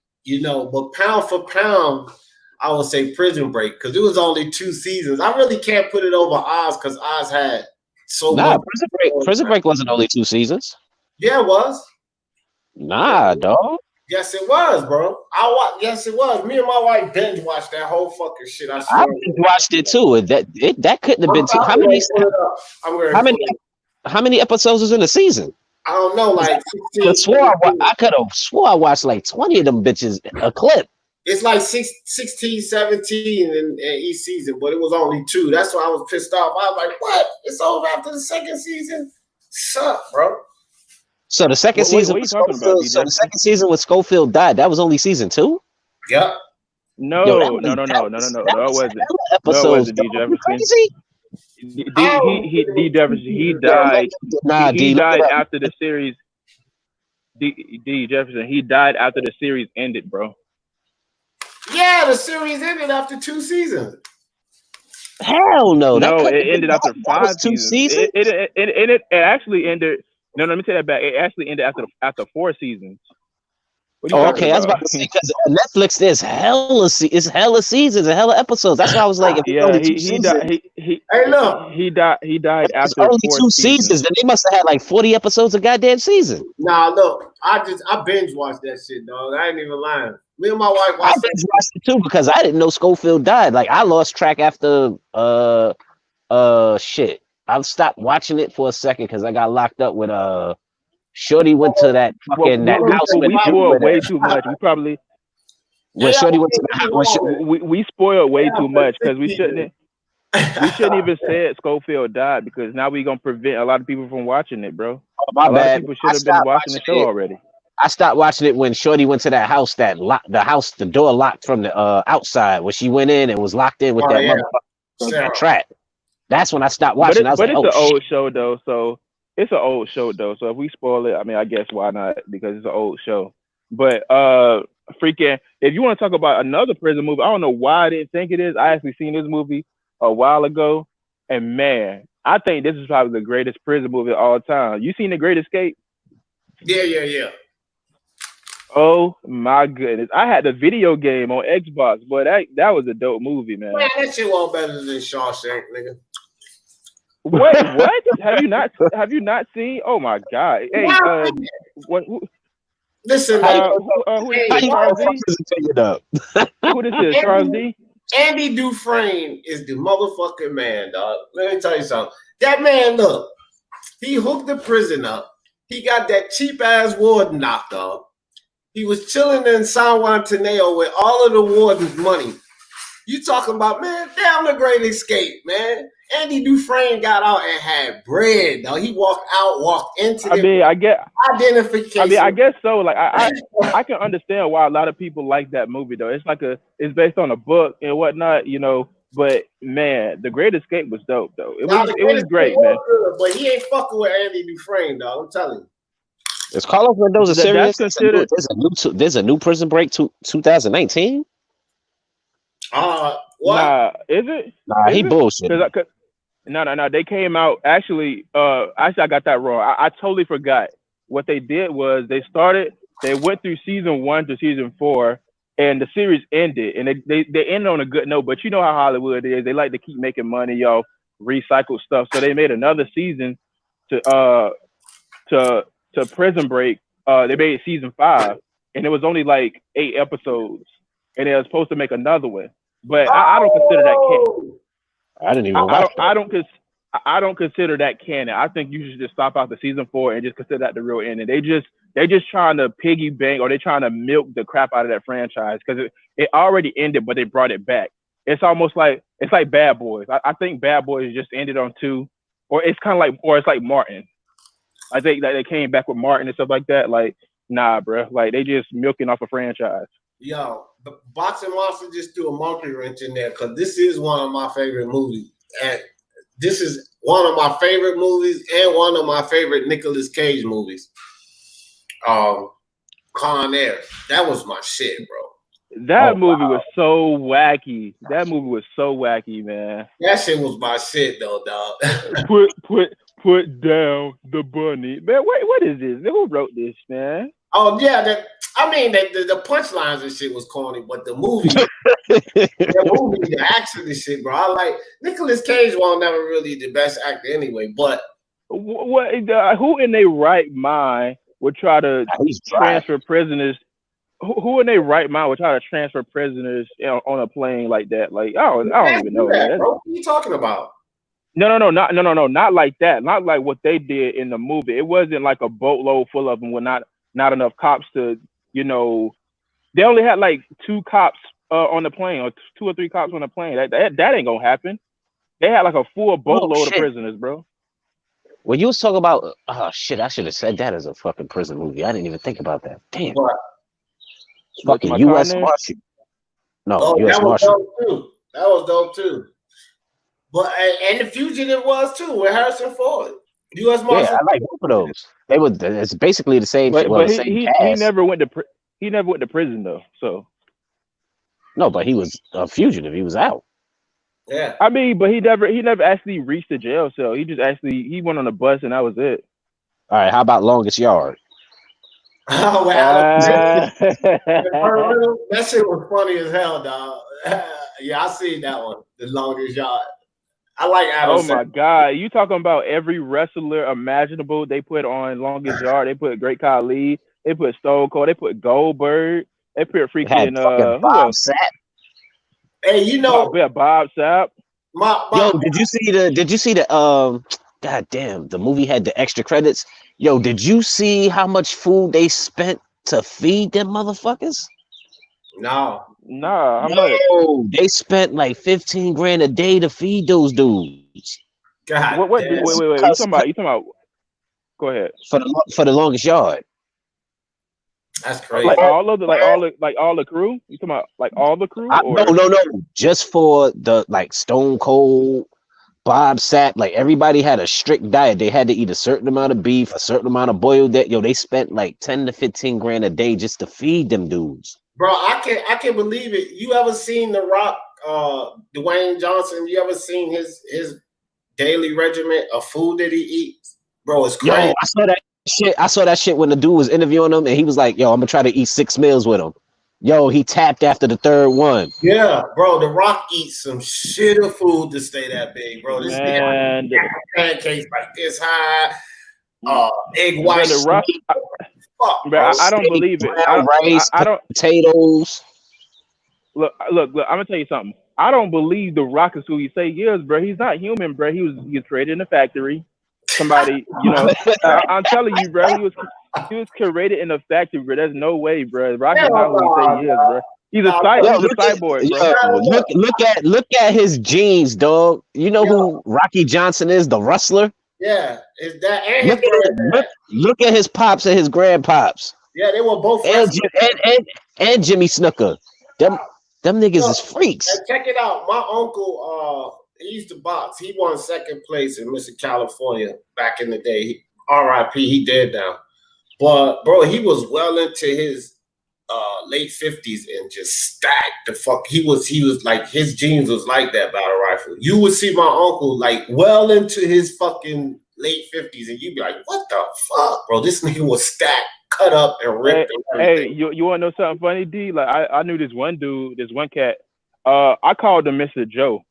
but pound for pound, I would say Prison Break because it was only 2 seasons. I really can't put it over Oz because Oz had so much. Prison Break wasn't only 2 seasons. Yeah, it was. Nah, dog. Yes, it was, bro. Yes, it was. Me and my wife binge watched that whole fucking shit. I watched it too. That couldn't have been too. How many episodes was in the season? I don't know, like 16. I could have swore I watched like 20 of them bitches a clip. It's like 16, 17 in each season, but it was only 2. That's why I was pissed off. I was like, what? It's over after the second season? Suck, bro. So the second What season are you with talking about, Schofield. D. So the Jefferson? second season with Schofield died. That was only season 2. Yep. No, Yo, no, it wasn't. No, it Episodes. wasn't, D. Dog. You Jefferson. crazy? D. Jefferson. He died. Nah, He D. Look died it up. after the series. D. Jefferson. He died after the series ended, bro. Yeah, the series ended after 2 seasons. Hell no. No, That it ended after that was 5 2 seasons. seasons. It actually ended. No, let me take that back. It actually ended after 4 seasons. What are you talking Okay, I was about? about to say because Netflix there's hella seasons and hella episodes. That's why I was like, if it's Yeah, only 2 he seasons, died. Hey, look. He died it's after only 4 2 seasons. seasons. Then they must have had like 40 episodes a goddamn season. Nah, look. I binge watched that shit, dog. I ain't even lying. Me and my wife I watched binge watched it too because I didn't know Schofield died. Like I lost track after shit. I stopped watching it for a second because I got locked up with Shorty went to that fucking that house with We spoiled way too much. We probably when Shorty went to the house. we spoiled way too much because we shouldn't even say it. Schofield died because now we're gonna prevent a lot of people from watching it, bro. My a lot bad. of people should have been watching the show already. I stopped watching it when Shorty went to that house that locked the door locked from the outside. When she went in and was locked in with that motherfucker trap. That's when I stopped watching. But it's an old show though, so it's an old show though. So if we spoil it, I mean, I guess why not? Because it's an old show. But freaking, if you want to talk about another prison movie, I don't know why I didn't think it is. I actually seen this movie a while ago, and man, I think this is probably the greatest prison movie of all time. You seen The Great Escape? Yeah. Oh my goodness! I had the video game on Xbox, but that was a dope movie, man. Man, that shit wasn't better than Shawshank, nigga. Wait, what? Have you not seen? Oh my god! Hey, listen, who is Charles D? Who this is? Charles D? Andy Dufresne is the motherfucking man, dog. Let me tell you something. That man, look, he hooked the prison up. He got that cheap ass warden knocked off. He was chilling in San Juan Teneo with all of the warden's money. You talking about, man, damn The Great Escape, man. Andy Dufresne got out and had bread, dog. He walked into I get identification. I mean, I guess so. Like I can understand why a lot of people like that movie though. It's based on a book and whatnot, you know. But man, The Great Escape was dope though. It was great, man. Good, but he ain't fucking with Andy Dufresne, dog. I'm telling you. Is Carlos Mendoza serious? Considered. There's a new Prison Break 2019. What? Nah, is it? Nah, he bullshit. No. They came out actually. Actually, I got that wrong. I totally forgot. What they did was they went through season 1 to season 4, and the series ended. And they ended on a good note. But you know how Hollywood is. They like to keep making money, y'all. Recycle stuff. So they made another season to Prison Break. They made season 5, and it was only like 8 episodes, and they were supposed to make another one. But I don't consider that canon. I didn't even watch that. I don't consider that canon. I think you should just stop out the season 4 and just consider that the real ending. They just trying to piggy bank, or they trying to milk the crap out of that franchise because it already ended, but they brought it back. It's almost like Bad Boys. I think Bad Boys just ended on 2, or it's like Martin. I think that they came back with Martin and stuff like that. Like, nah, bro. Like, they just milking off a franchise. Yo, the Boxing Monster just threw a monkey wrench in there because this is one of my favorite movies. And this is one of my favorite movies and one of my favorite Nicolas Cage movies. Con Air. That was my shit, bro. That movie was so wacky. That movie was so wacky, man. That shit was my shit, though, dog. Put down the bunny, man. What is this? Who wrote this, man? Oh yeah, the punchlines and shit was corny, but the movie, the action and shit, bro. I like Nicolas Cage. Was never really the best actor anyway, but who in their right mind would try to transfer prisoners? Who in their right mind would try to transfer prisoners on a plane like that? Like, I don't even know, man. Bro. What are you talking about? No, not like that. Not like what they did in the movie. It wasn't like a boatload full of them with not enough cops to, you know. They only had like 2 cops on the plane, or 2 or 3 cops on the plane. That ain't gonna happen. They had like a full boatload of prisoners, bro. When you was talking about, oh shit, I should have said that as a fucking prison movie. I didn't even think about that. Damn. But Fucking my U.S. partner? Marshal. No, oh, U.S. that was Marshal. dope too. That was dope too. But and the Fugitive was too with Harrison Ford. U.S. Yeah, Marshal. I like both of those. They were. It's basically the same shit. Well, But the same he cast. never went to prison though. So No, but he was a fugitive. He was out. Yeah. I mean, but he never actually reached the jail cell. He went on a bus and that was it. All right. How about Longest Yard? Oh wow. Uh, That shit was funny as hell, dog. Yeah, I seen that one. The Longest Yard. I like Adam. oh my God, you talking about every wrestler imaginable? They put on Longest Yard. They put Great Khali. They put Stone Cold. They put Goldberg. They put Had freaking fucking who Bob else? Sapp. Hey, you know, Bob Sapp. Yo, did you see the God damn, the movie had the extra credits. Yo, did you see how much food they spent to feed them motherfuckers? no. Nah, how much? Yo, they spent like 15 grand a day to feed those dudes. God What? damn. Wait. You talking about? Go ahead. For the Longest Yard. That's crazy. Like all the crew. You talking about like all the crew? Or? No. Just for the like Stone Cold, Bob Sapp, like everybody had a strict diet. They had to eat a certain amount of beef, a certain amount of boiled egg. Yo, they spent like 10 to 15 grand a day just to feed them dudes. Bro, I can't believe it. You ever seen The Rock, Dwayne Johnson? You ever seen his daily regimen of food that he eats? Bro, it's crazy. Yo, I saw that shit when the dude was interviewing him and he was like, yo, I'm gonna try to eat 6 meals with him. Yo, he tapped after the third one. Yeah, bro, The Rock eats some shit of food to stay that big, bro. This Man, pancakes like this high, egg white. The Rock, Fuck, bro, I don't believe it. Rice, I don't. potatoes. Look, I'm gonna tell you something. I don't believe The Rock is who he say he is, bro. He's not human, bro. He was created in a factory. Somebody, I'm telling you, bro. He was created in a factory, bro. There's no way, bro. Rock is not who he say he is, bro. He's a cyborg, bro. Look at his genes, dog. You know who Rocky Johnson is, the wrestler? Yeah, is that and look at his pops and his grandpops. Yeah, they were both and Jimmy Snooker. Them niggas is freaks. And check it out. My uncle, he used to box. He won second place in Mr. California back in the day. R.I.P. He dead now. But bro, he was well into his late 50s and just stacked the fuck. He was like, his genes was like that battle rifle. You would see my uncle like well into his fucking late 50s, and you'd be like, what the fuck, bro? This nigga was stacked, cut up, and ripped. Hey, you want to know something funny, D? Like I knew this one dude, this one cat. I called him Mr. Joe,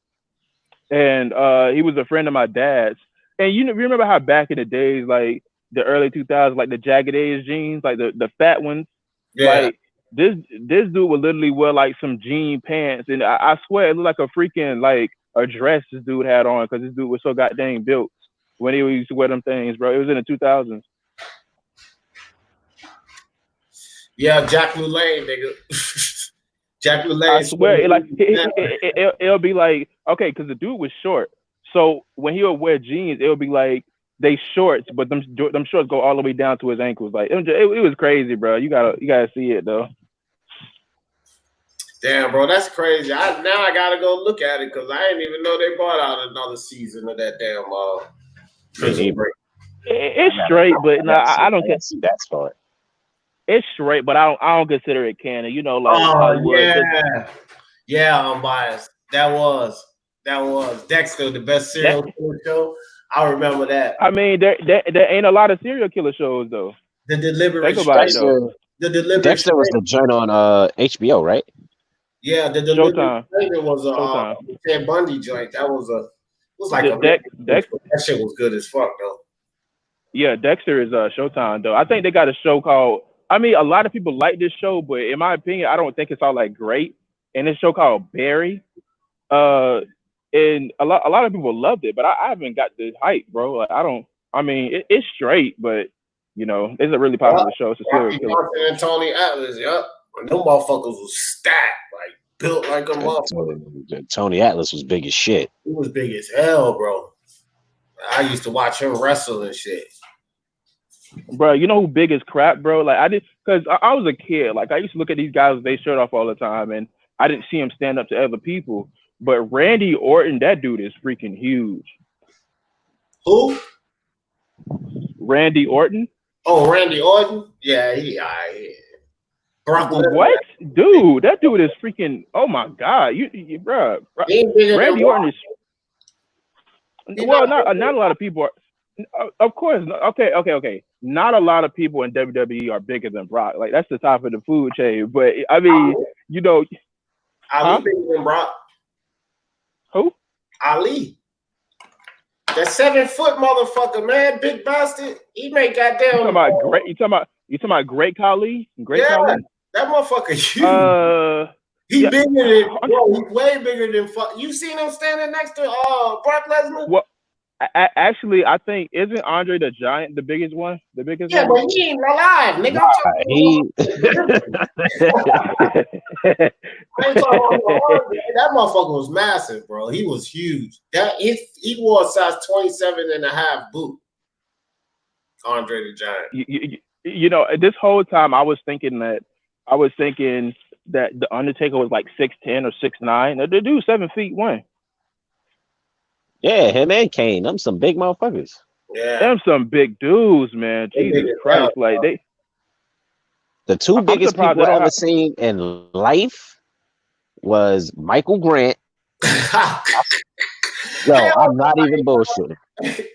and he was a friend of my dad's. And you remember how back in the days, like the early 2000s, like the jagged edge jeans, like the fat ones. Yeah. Like this dude would literally wear like some jean pants, and I swear it looked like a freaking like a dress this dude had on, because this dude was so goddamn built when he used to wear them things, bro. It was in the 2000s. Yeah, Jack LaLanne, nigga. Jack LaLanne. I swear, it'll be like, okay, because the dude was short, so when he would wear jeans, it would be like they shorts, but them shorts go all the way down to his ankles. Like it was crazy, bro. You gotta see it though. Damn, bro, that's crazy. Now I gotta go look at it, because I didn't even know they brought out another season of that damn Prison Break. It's straight, but no, I don't see that part. It's straight, but I don't consider it canon. You know, like Hollywood. Yeah, I'm biased. That was Dexter, the best serial killer show. I remember that. I mean, there ain't a lot of serial killer shows though. The Deliberate Think about it, though. The Deliberate Dexter was the joint on HBO, right? Yeah, the Deliberate Showtime. was a Ted Bundy joint. That was that shit was good as fuck though. Yeah, Dexter is Showtime though. I think they got a show called. I mean, a lot of people like this show, but in my opinion, I don't think it's all like great. And this show called Barry, and a lot of people loved it, but I haven't got the hype, bro. Like it's straight, but it's a really popular show. It's a serial killer. And Tony Atlas, yup. And them motherfuckers was stacked, like built like a motherfucker. Tony Atlas was big as shit. He was big as hell, bro. I used to watch him wrestle and shit. Bro, you know who big as crap, bro? Like because I was a kid. Like I used to look at these guys with their shirt off all the time, and I didn't see him stand up to other people. But Randy Orton, that dude is freaking huge. Who? Randy Orton. Oh, Randy Orton. Yeah, yeah. Brock Lesnar. What, dude? That dude is freaking. Oh my god, you bro. Randy Orton is. Well, not a lot of people are. Of course, okay. Not a lot of people in WWE are bigger than Brock. Like that's the top of the food chain. But I mean, you know, Ali bigger than Brock. Who? Ali. That 7 foot motherfucker, man, big bastard. He made goddamn. You talking about Great Khali? Khali? That motherfucker huge. He bigger than. Bro, he's way bigger than. You seen him standing next to Brock Lesnar? Well, actually, I think isn't Andre the Giant the biggest one? The biggest one? But he ain't alive, nigga. That motherfucker was massive, bro. He was huge. He wore a size 27.5 boot. Andre the Giant. You know, this whole time I was thinking that the Undertaker was like 6'10" or 6'9". The dude 7'1". Yeah, him and Kane. Them some big motherfuckers. Yeah. Them some big dudes, man. Jesus Christ. Like the two biggest people I've ever seen in life was Michael Grant. Yo, I'm not even bullshitting.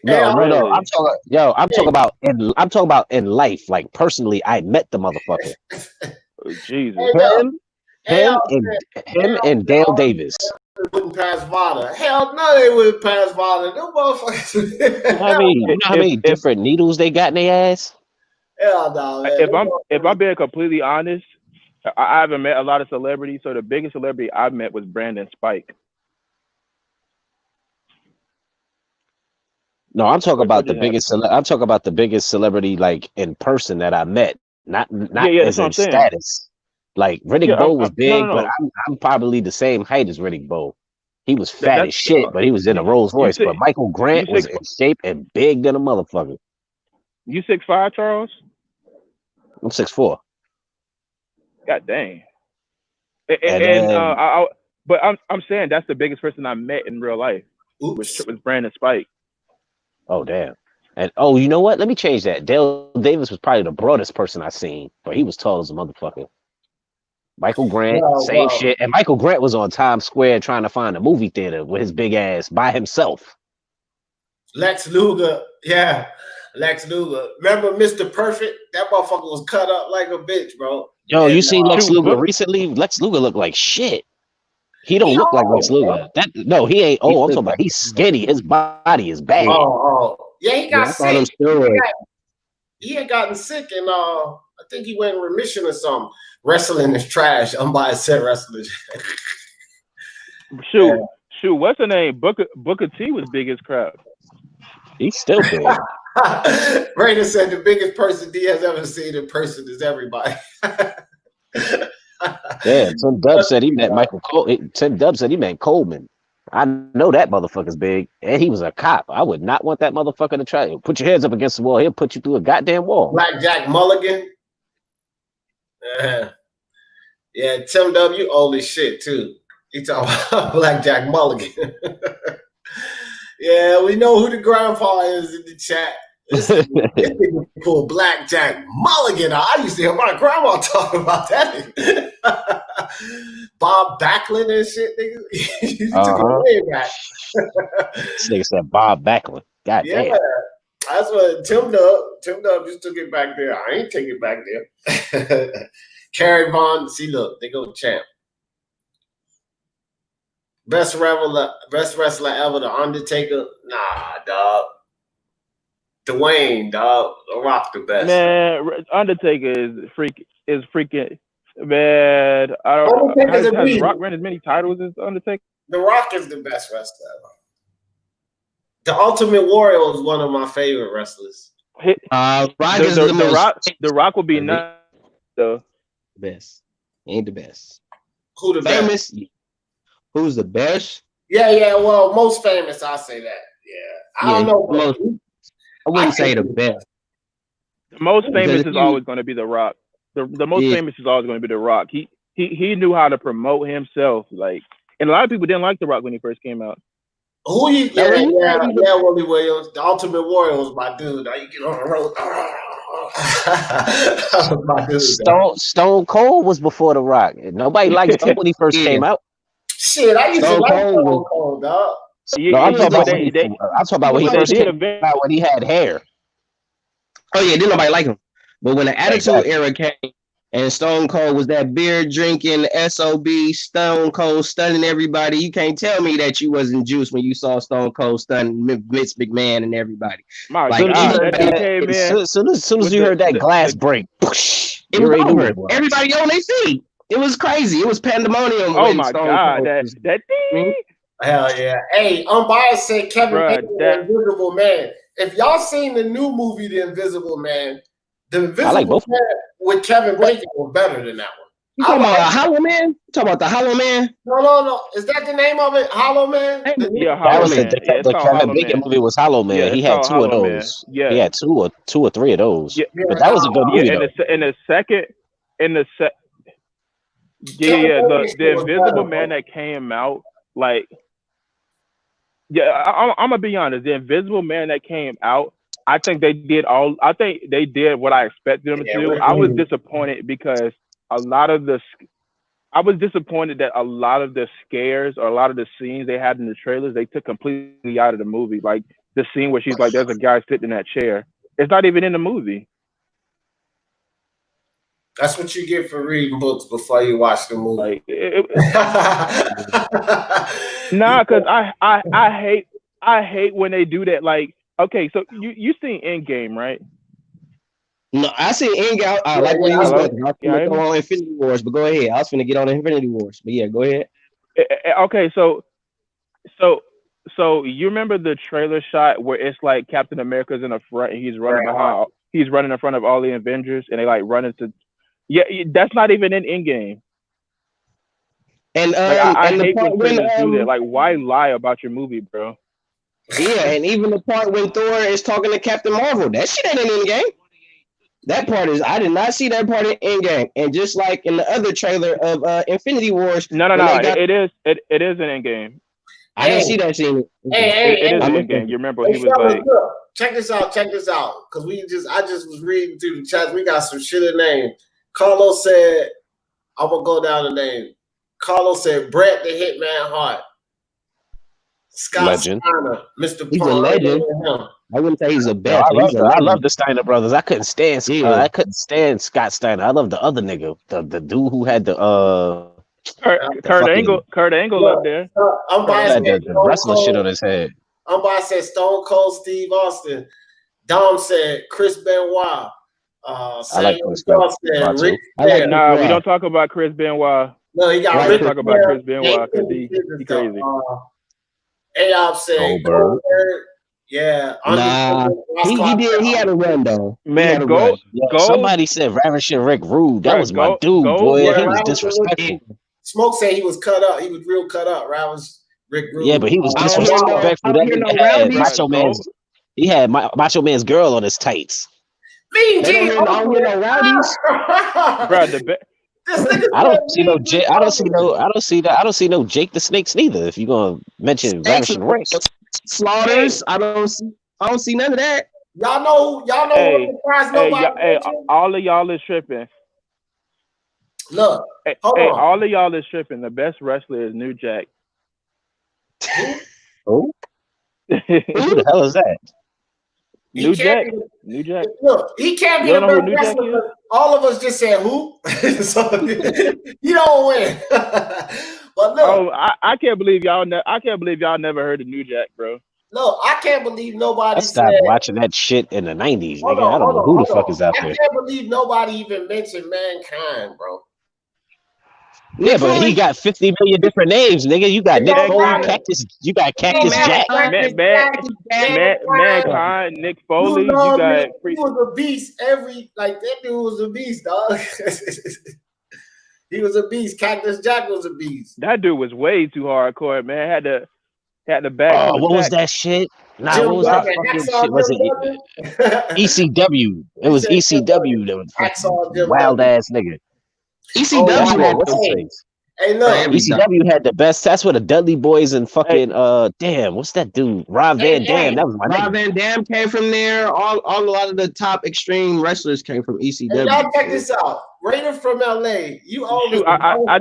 No. I'm talking about in life. Like personally, I met the motherfucker. Jesus. Him and Dale Davis. Wouldn't pass Vada. Hell no, they wouldn't pass Vada. No motherfuckers. You know how many different needles they got in their ass? Hell no, man. If I'm being completely honest, I haven't met a lot of celebrities. So the biggest celebrity I met was Brandon Spike. No, I'm talking about the biggest. I'm talking about the biggest celebrity, like in person that I met, not as in status. Like Riddick Bowe was big, but I'm probably the same height as Riddick Bowe. He was fat as shit, but he was in a Rolls Royce. But Michael Grant was in shape and big than a motherfucker. You 6'5", Charles? I'm 6'4". God dang. But I'm saying that's the biggest person I met in real life. Was Brandon Spike. Oh damn. And you know what? Let me change that. Dale Davis was probably the broadest person I seen, but he was tall as a motherfucker. Michael Grant, same shit. And Michael Grant was on Times Square trying to find a movie theater with his big ass by himself. Lex Luger, yeah. Lex Luger. Remember Mr. Perfect? That motherfucker was cut up like a bitch, bro. Yo, you seen Lex Luger recently? Lex Luger looked like shit. He don't look like Lex Luger. He ain't. I'm talking about he's skinny. His body is bad. Yeah, he got sick. He had gotten sick, and I think he went in remission or something. Wrestling is trash. I'm by said wrestling. Shoot. What's her name? Booker T was big as crap. He's still big. Rainer said the biggest person D has ever seen in person is everybody. Yeah, Tim Dub said he met Michael Cole. Tim Dub said he met Coleman. I know that motherfucker's big, and he was a cop. I would not want that motherfucker to try. Put your heads up against the wall. He'll put you through a goddamn wall. Black Jack Mulligan. Yeah, Tim W. old as shit too. He talking about Black Jack Mulligan. Yeah, we know who the grandpa is in the chat. This cool Black Jack Mulligan. I used to hear my grandma talking about that. Bob Backlund and shit, nigga. You took it way back. This nigga said Bob Backlund. God damn. That's what Tim Dub just took it back there. I ain't taking it back there. Kerry Vaughn, see, look, they go champ. Best wrestler ever, The Undertaker. Nah, dog. Dwayne, dog. The Rock, the best. Man, Undertaker is freaking. Man, I don't know. Has Rock ran as many titles as Undertaker? The Rock is the best wrestler ever. The Ultimate Warrior was one of my favorite wrestlers. Rock is the Rock would be not the best. Ain't the best. Who the famous? Best? Who's the best? Yeah. Well, most famous, I'll say that. Yeah. I don't know. I wouldn't say the best. The most famous Because is always going to be The Rock. The most famous is always going to be The Rock. He knew how to promote himself. Like, and a lot of people didn't like The Rock when he first came out. Who you? Yeah, Willie Williams. The Ultimate Warrior was my dude. Now you get on the road. My dude, Stone Cold was before The Rock. Nobody liked him when he first came out. Shit, I used to like Stone Cold, dog. No, I'm talking about when he first came out when he had hair. Oh yeah, didn't nobody like him. But when the Attitude Era came and Stone Cold was that beer drinking SOB, Stone Cold stunning everybody, you can't tell me that you wasn't juiced when you saw Stone Cold stunning Vince McMahon and everybody. My God, as soon as you heard that glass break, it was over. Everybody on their feet. It was crazy. It was pandemonium. Oh my God, that thing. Hell yeah. Hey, unbiased said Kevin Bacon, The Invisible Man. If y'all seen the new movie, The Invisible Man, The Invisible Man with Kevin Bacon was better than that one. You talking about Hollow Man? You talking about the Hollow Man? No. Is that the name of it? Hollow Man? Yeah, Hollow Man. The Kevin Bacon movie was Hollow Man. Yeah, he had two of those. Yeah. He had two or three of those. Yeah. But that was a good movie. The Invisible Man that came out, like, I'm gonna be honest. The Invisible Man that came out, I think they did what I expected them to do. I was disappointed because I was disappointed that a lot of the scares or a lot of the scenes they had in the trailers, they took completely out of the movie. Like the scene where she's like, there's a guy sitting in that chair. It's not even in the movie. That's what you get for reading books before you watch the movie. Nah, because I hate when they do that. Like, okay, so you seen Endgame, right? No, I seen Endgame. I like when you was going. I was finna go on Infinity Wars, but go ahead. I was finna get on Infinity Wars, but yeah, go ahead. Okay, so you remember the trailer shot where it's like Captain America's in the front and he's running in front of all the Avengers and they like run into. Yeah, that's not even in Endgame. And I hate when trailers do that. Like, why lie about your movie, bro? Yeah, and even the part when Thor is talking to Captain Marvel, that shit ain't in Endgame. That part is, I did not see that part in Endgame. And just like in the other trailer of Infinity Wars, no, it is in Endgame. I didn't see that scene. It is in Endgame. You remember he was like, check this out, because I just was reading through the chat. We got some shit in name. Carlos said, I'm gonna go down the name. Carlos said, Brett the Hitman Hart. Scott Legend. Steiner, Mr. He's a legend. I wouldn't say he's a best. I love the Steiner brothers. I couldn't stand Scott Steiner. I love the other nigga, the dude who had the Kurt Angle up there. The wrestling shit on his head. Umpire said Stone Cold Steve Austin. Dom said Chris Benoit. I like Chris Benoit. We don't talk about Chris Benoit. No, he got Rick. Talk about Chris Benoit because he crazy. Ayob said Goldberg. Yeah. Nah, he did. He had a run though. Man, somebody said Ravishing Rick Rude. That was my dude, boy. He was disrespectful. Smoke said he was cut up. He was real cut up. Rick Rude. Yeah, but he was disrespectful. He had Macho Man's girl on his tights. Mean Gene. I don't hear no rowdies. Bro, I don't see no Jake. I don't see no Jake the Snakes neither. If you're gonna mention Ravishing Rick, Slaughters. I don't see none of that. Y'all know. All of y'all is tripping. Look, all of y'all is tripping. The best wrestler is New Jack. Who the hell is that? New Jack. Look, he can't be the best wrestler. All of us just said who, so you don't win. But look, I can't believe y'all. I can't believe y'all never heard of New Jack, bro. Look, I can't believe nobody. I stopped watching that shit in the 90s, nigga. I don't know who the fuck is out there. I can't believe nobody even mentioned Mankind, bro. Yeah, but he got 50 million different names, nigga. You got Nick Foley, Cactus. You got Cactus Jack. Mankind, Nick Foley. He was a beast. That dude was a beast, dog. He was a beast. Cactus Jack was a beast. That dude was way too hardcore, man. Had the back. Oh, from what was attack. that shit? Nah, Jim what was that Duggan, fucking Hacksaw shit? Was Jim it Duggan? ECW? It You was said Jim Duggan. ECW. That was fucking Hacksaw Jim wild Duggan. ass nigga. Oh, ECW wow. had What's his Hey, face? hey, look. every time. ECW had the best. That's where the Dudley Boys and Hey, fucking damn, what's that dude? Rob Hey, Van Dam. hey. That was my Rob nigga. Van Dam came from there. A lot of the top extreme wrestlers came from Hey, ECW. y'all check this out. Rated from LA. You old shoot, as a I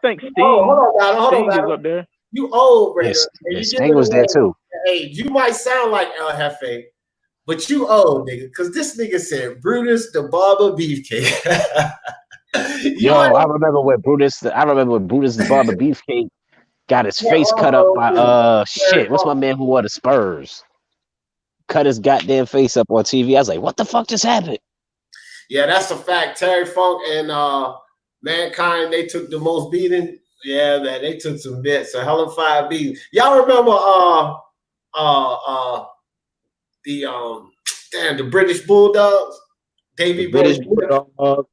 think Sting. Oh, hold on, Battle. Hold on, Sting is Battle. up there. You old, Raider. Yes, And you Sting giving was there away too. age. You might sound like El Jefe, but you old, nigga. Because this nigga said Brutus the Barber Beefcake. Yo, I remember when Brutus the Barber Beefcake got his face cut up by shit. What's my man who wore the Spurs? Cut his goddamn face up on TV. I was like, what the fuck just happened? Yeah, that's a fact. Terry Funk and Mankind, they took the most beating. Yeah, man, they took some bits. A hell of 5 beatings. Y'all remember the British Bulldogs? Davey British Boy. Bulldog.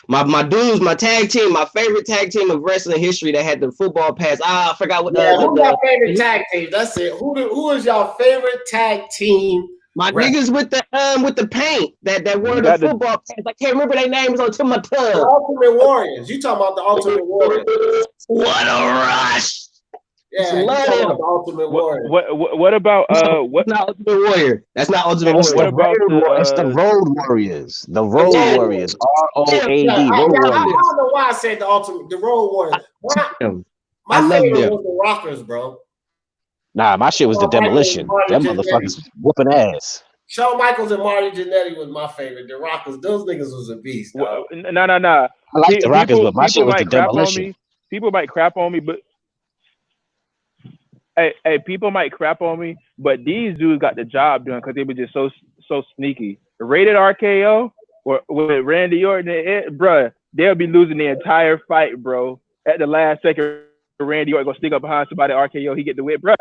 My tag team, my favorite tag team of wrestling history that had the football pass. I forgot what. Yeah, who's your favorite tag team? That's it. Who is your favorite tag team? My niggas with the paint that wore You the got the- football pass. I can't remember their names on tip of my The tongue. Ultimate Warriors. You talking about the Ultimate Warriors? What a rush! Yeah, you Love talking him. about the Ultimate Warriors. What about what? That's not Ultimate Warrior. That's not Ultimate It's Warrior. the, What about road, it's the the? Road Warriors. The Road Road Warriors. Yeah, ROAD. I Road don't Warriors. know why I said the Road Warriors. I My love favorite them. was the Rockers, bro. Nah, my shit was the Shawn Michaels Demolition. and Marty Them Jannetty. motherfuckers whooping ass. Shawn Michaels and Marty Jannetty was my favorite. The Rockers, those niggas was a beast. Dog. No. I like the Rockers, but my shit was the might crap on Demolition. me. People might crap on me, but hey, people might crap on me, but these dudes got the job done because they were just so sneaky. Rated RKO or with Randy Orton, bruh, they'll be losing the entire fight, bro. At the last second, Randy Orton gonna stick up behind somebody RKO, he get the whip, bruh.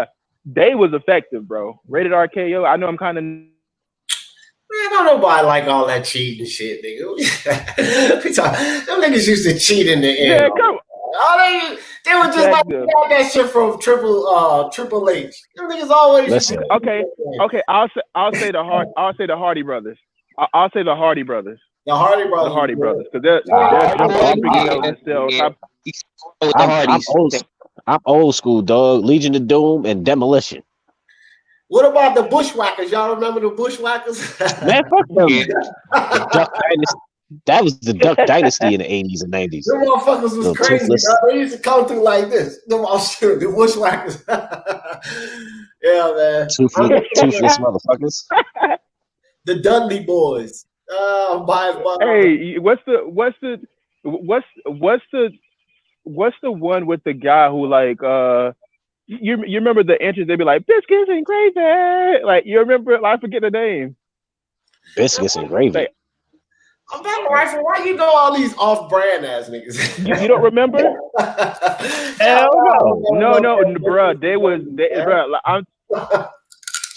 They was effective, bro. Rated RKO. I know I'm kind of. Man, don't nobody like all that cheating shit, nigga. Them niggas used to cheat in the end. Yeah, come. They were just like they got that shit from Triple H. Them niggas always. Listen. Okay. I'll say the Hardy brothers. I'll say the Hardy brothers. The Hardy Brothers. The Hardy brothers, because they're I'm old school, dog. Legion of Doom and Demolition. What about the Bushwhackers? Y'all remember the Bushwhackers? Man, fuck them. The Duck Dynasty. That was the Duck Dynasty in the 80s and 90s. Them motherfuckers was crazy. Toothless. They used to come through like this. The Bushwhackers. Yeah, man. Toothless motherfuckers. The Dudley Boys. Hey, what's the one with the guy who like you remember the entrance? They'd be like biscuits and gravy. Like you remember? I forget the name. Biscuits and gravy. Like, I'm not right. Why you know all these off-brand ass niggas? you don't remember? Hell no, bro.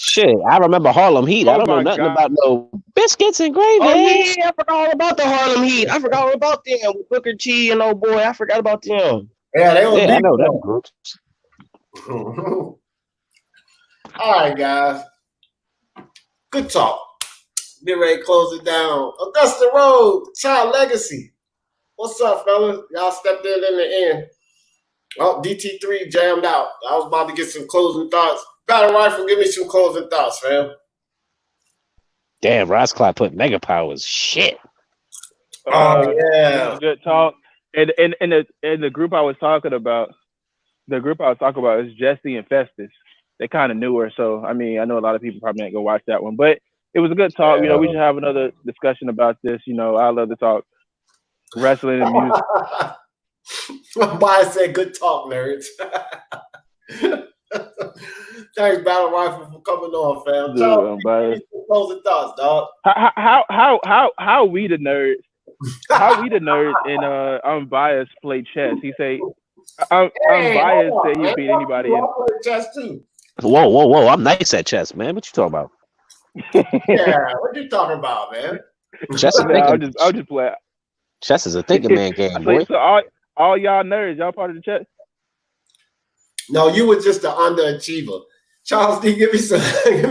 Shit, I remember Harlem Heat. I Oh don't know my nothing God. about no biscuits and gravy. Oh yeah, I forgot all about the Harlem Heat. I forgot all about them with Booker T and old boy. I forgot about them. Yeah, they was Yeah, I know big, them groups. All right, guys. Good talk. Get ready to close it down. Augusta Road, Child Legacy. What's up, fellas? Y'all stepped in the end. Oh, DT3 jammed out. I was about to get some closing thoughts. Battle Rifle, give me some closing thoughts, fam. Damn, Roscliffe put Mega Powers. Shit. Oh, It yeah. was a good talk. And the group I was talking about, is Jesse and Festus. They kind of newer, so I mean, I know a lot of people probably ain't gonna watch that one, but it was a good talk. You know, we should have another discussion about this. You know, I love to talk wrestling and music. Somebody said good talk, nerds. Thanks, Battle Rifle, for coming on, fam. Dude, I'm biased. Closing thoughts, dog. How we the nerds? How we the nerds and Unbiased play chess? He say Unbiased said he'd beat anybody. I play chess too. Whoa. I'm nice at chess, man. What you talking about? Yeah, what you talking about, man? Chess is I'll just play. Chess is a thinking man game, boy. So all y'all nerds, y'all part of the chat? No, you were just the underachiever. Charles D, give me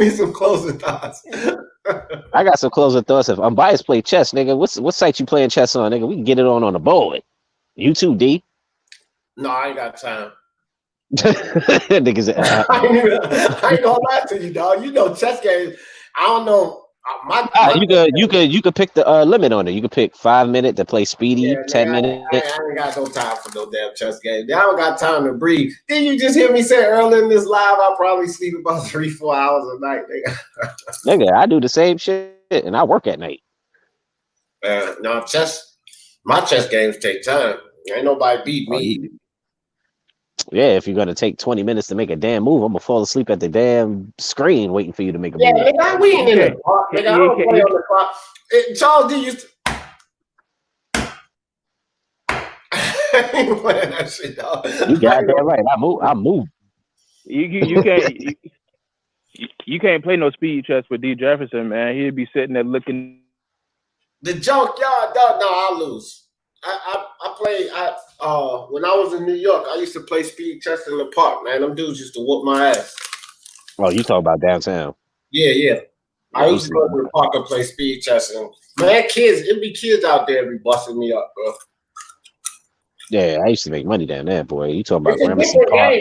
some closing thoughts. I got some closing thoughts. If Unbiased play chess, nigga, what site you playing chess on, nigga? We can get it on the board. You too, D. No, I ain't got time. Niggas, I ain't gonna lie to you, dog. You know chess games. I don't know. You could pick the limit on it. You could pick 5 minutes to play speedy, 10 minutes. I ain't got no time for no damn chess games. I don't got time to breathe. Did you just hear me say earlier in this live? I probably sleep about 3-4 hours a night, nigga. Nigga, I do the same shit, and I work at night. No, my chess games take time. Ain't nobody beat me. Yeah, if you're gonna take 20 minutes to make a damn move, I'm gonna fall asleep at the damn screen waiting for you to make a move. Yeah, nigga, we ain't in the park. Nigga, I don't play on the clock. Charles D used to. I ain't playing that shit, dog. You got that right. I move. You can't play no speed chess with D Jefferson, man. He'd be sitting there looking. The junkyard, dog. No, I lose. I play. When I was in New York, I used to play speed chess in the park. Man, them dudes used to whoop my ass. Oh, you talk about downtown? Yeah. I used to go to the park and play speed chess. And man, it'd be kids out there be busting me up, bro. Yeah, I used to make money down there, boy. You talking about Gramercy Park?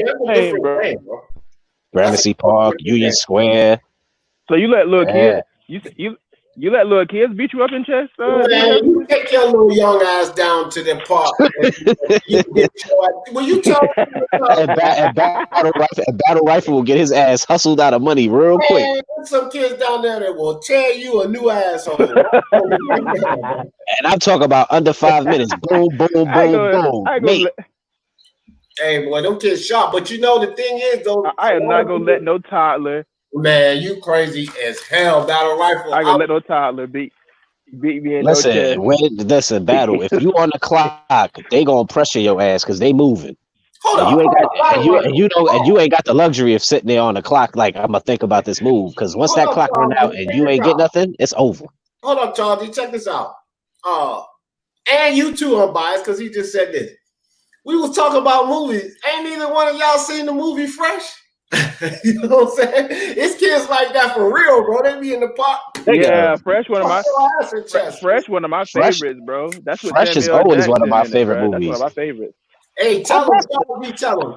Gramercy Park, Union Square. So you let little kids, you let little kids beat you up in chess? Man, you take your little young ass down to the park. Will you tell a battle rifle will get his ass hustled out of money real quick. Man, there's some kids down there that will tear you a new asshole. And I'm talking about under 5 minutes. Boom, boom, boom, boom. Hey, boy, them kids sharp. But you know the thing is, though, I am not gonna let no toddler. Man, you crazy as hell. Battle rifle. I ain't gonna let no toddler beat me in listen, no chess. Listen, battle. If you on the clock, they gonna pressure your ass because they moving. You ain't got the luxury of sitting there on the clock like I'm gonna think about this move because once that clock run out and you ain't get nothing, it's over. Hold up, Charlie. Check this out. And you too, Unbiased, because he just said this. We was talking about movies. Ain't neither one of y'all seen the movie Fresh? You know what I'm saying? It's kids like that for real, bro. They be in the park. Yeah, Fresh one of my favorites, bro. That's what Fresh is always one of my favorite movies. That's one of my favorites. Hey, tell them.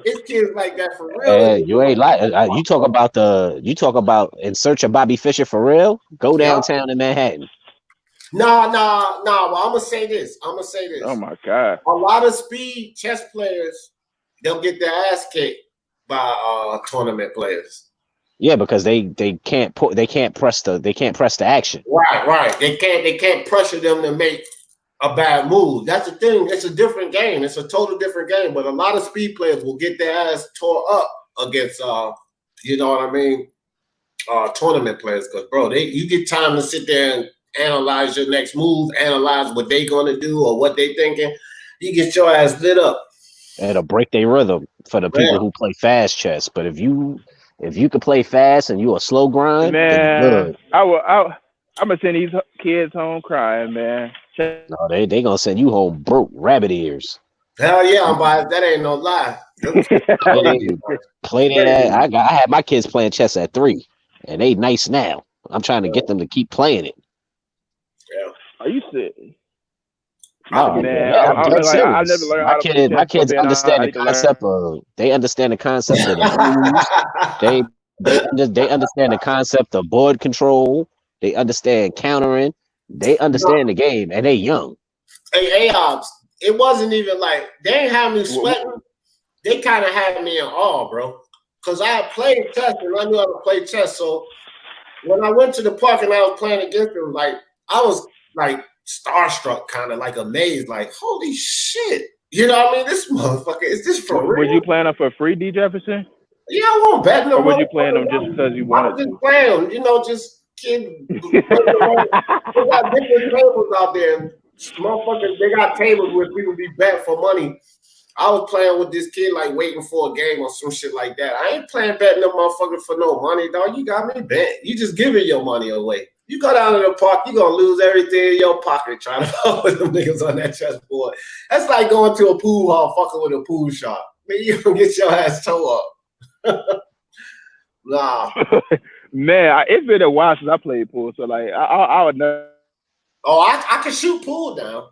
It's kids like that for real. You ain't like you talk about In Search of Bobby Fischer for real. Go downtown in Manhattan. Nah. Well, I'm gonna say this. Oh my god! A lot of speed chess players, they'll get their ass kicked by tournament players. Yeah, because they can't press the action. Right. They can't pressure them to make a bad move. That's the thing. It's a different game. It's a total different game. But a lot of speed players will get their ass tore up against you know what I mean, tournament players. Because bro, you get time to sit there and analyze your next move, analyze what they gonna do or what they thinking. You get your ass lit up. It'll break their rhythm for the people who play fast chess. But if you can play fast and you a slow grind, man, good. I'm gonna send these kids home crying, man. No, they gonna send you home broke, rabbit ears. Hell yeah, I'm biased. That ain't no lie. Play that. I had my kids playing chess at 3, and they nice now. I'm trying to get them to keep playing it. Yeah. Are you serious? No, man. I never learned how to play chess. My kids understand the concept of. They understand the concept of the moves. They understand the concept of board control. They understand countering. They understand the game, and they young. Hey, Hobbs, it wasn't even like they ain't have me sweating. They kind of had me in awe, bro. Because I had played chess and I knew how to play chess. So when I went to the park and I was playing against them, like I was like starstruck, kind of like amazed, like holy shit. You know what I mean? This motherfucker, is this for real? Were you playing them for free, D Jefferson? Yeah, I won't bet no. Or were you playing them just because you wanted to? Just playing them, you know, just kid. They got different tables out there. Motherfuckers, they got tables where people be bet for money. I was playing with this kid, like waiting for a game or some shit like that. I ain't playing betting no motherfucker for no money, dog. You got me bet. You just giving your money away. You go down to the park, you gonna lose everything in your pocket trying to fuck with them niggas on that chessboard. That's like going to a pool hall fucking with a pool shop. You gonna get your ass tore up. Nah. Man, it's been a while since I played pool, so like I would know. Oh, I can shoot pool now.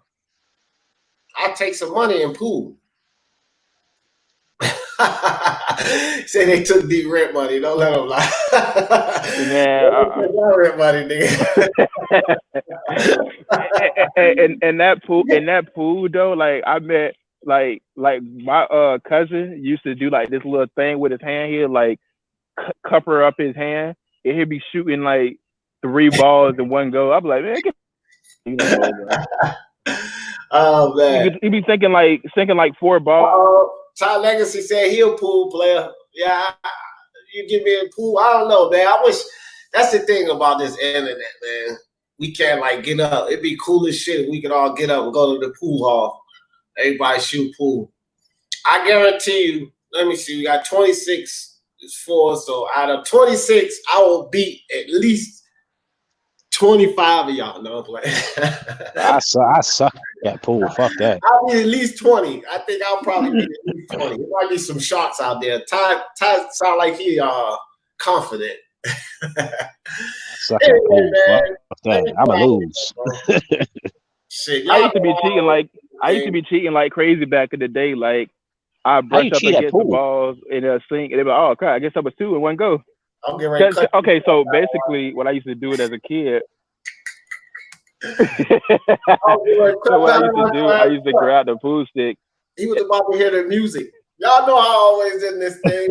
I'll take some money in pool. Say they took deep rent money. Don't let them lie. Man, rent money, nigga. and that pool though, like I met like my cousin used to do like this little thing with his hand here, like cover up his hand, and he'd be shooting like 3 balls in one go. I'm like, man, oh man, he be thinking like 4 balls. Ty Legacy said he a pool player. Yeah, you give me a pool. I don't know, man. I wish that's the thing about this internet, man. We can't like get up. It'd be cool as shit if we could all get up and go to the pool hall. Everybody shoot pool. I guarantee you. Let me see. We got 26. It's 4. So out of 26, I will beat at least 25 of y'all. No, I'm playing. I suck at pool. Fuck that. I'll be at least 20. I think I'll probably be at least 20. There might be some shots out there. Ty sound like he confident. I suck at pool. Fuck that. I'ma lose. Shit, I used to be cheating like crazy back in the day. Like I brush up against the balls in a sink, and they'd be like, oh crap, I guess I was 2 in one go. I'm getting ready to okay, so basically, what I used to do it as a kid. So what I used to grab the pool stick. He was about to hear the music. Y'all know how I always in this thing.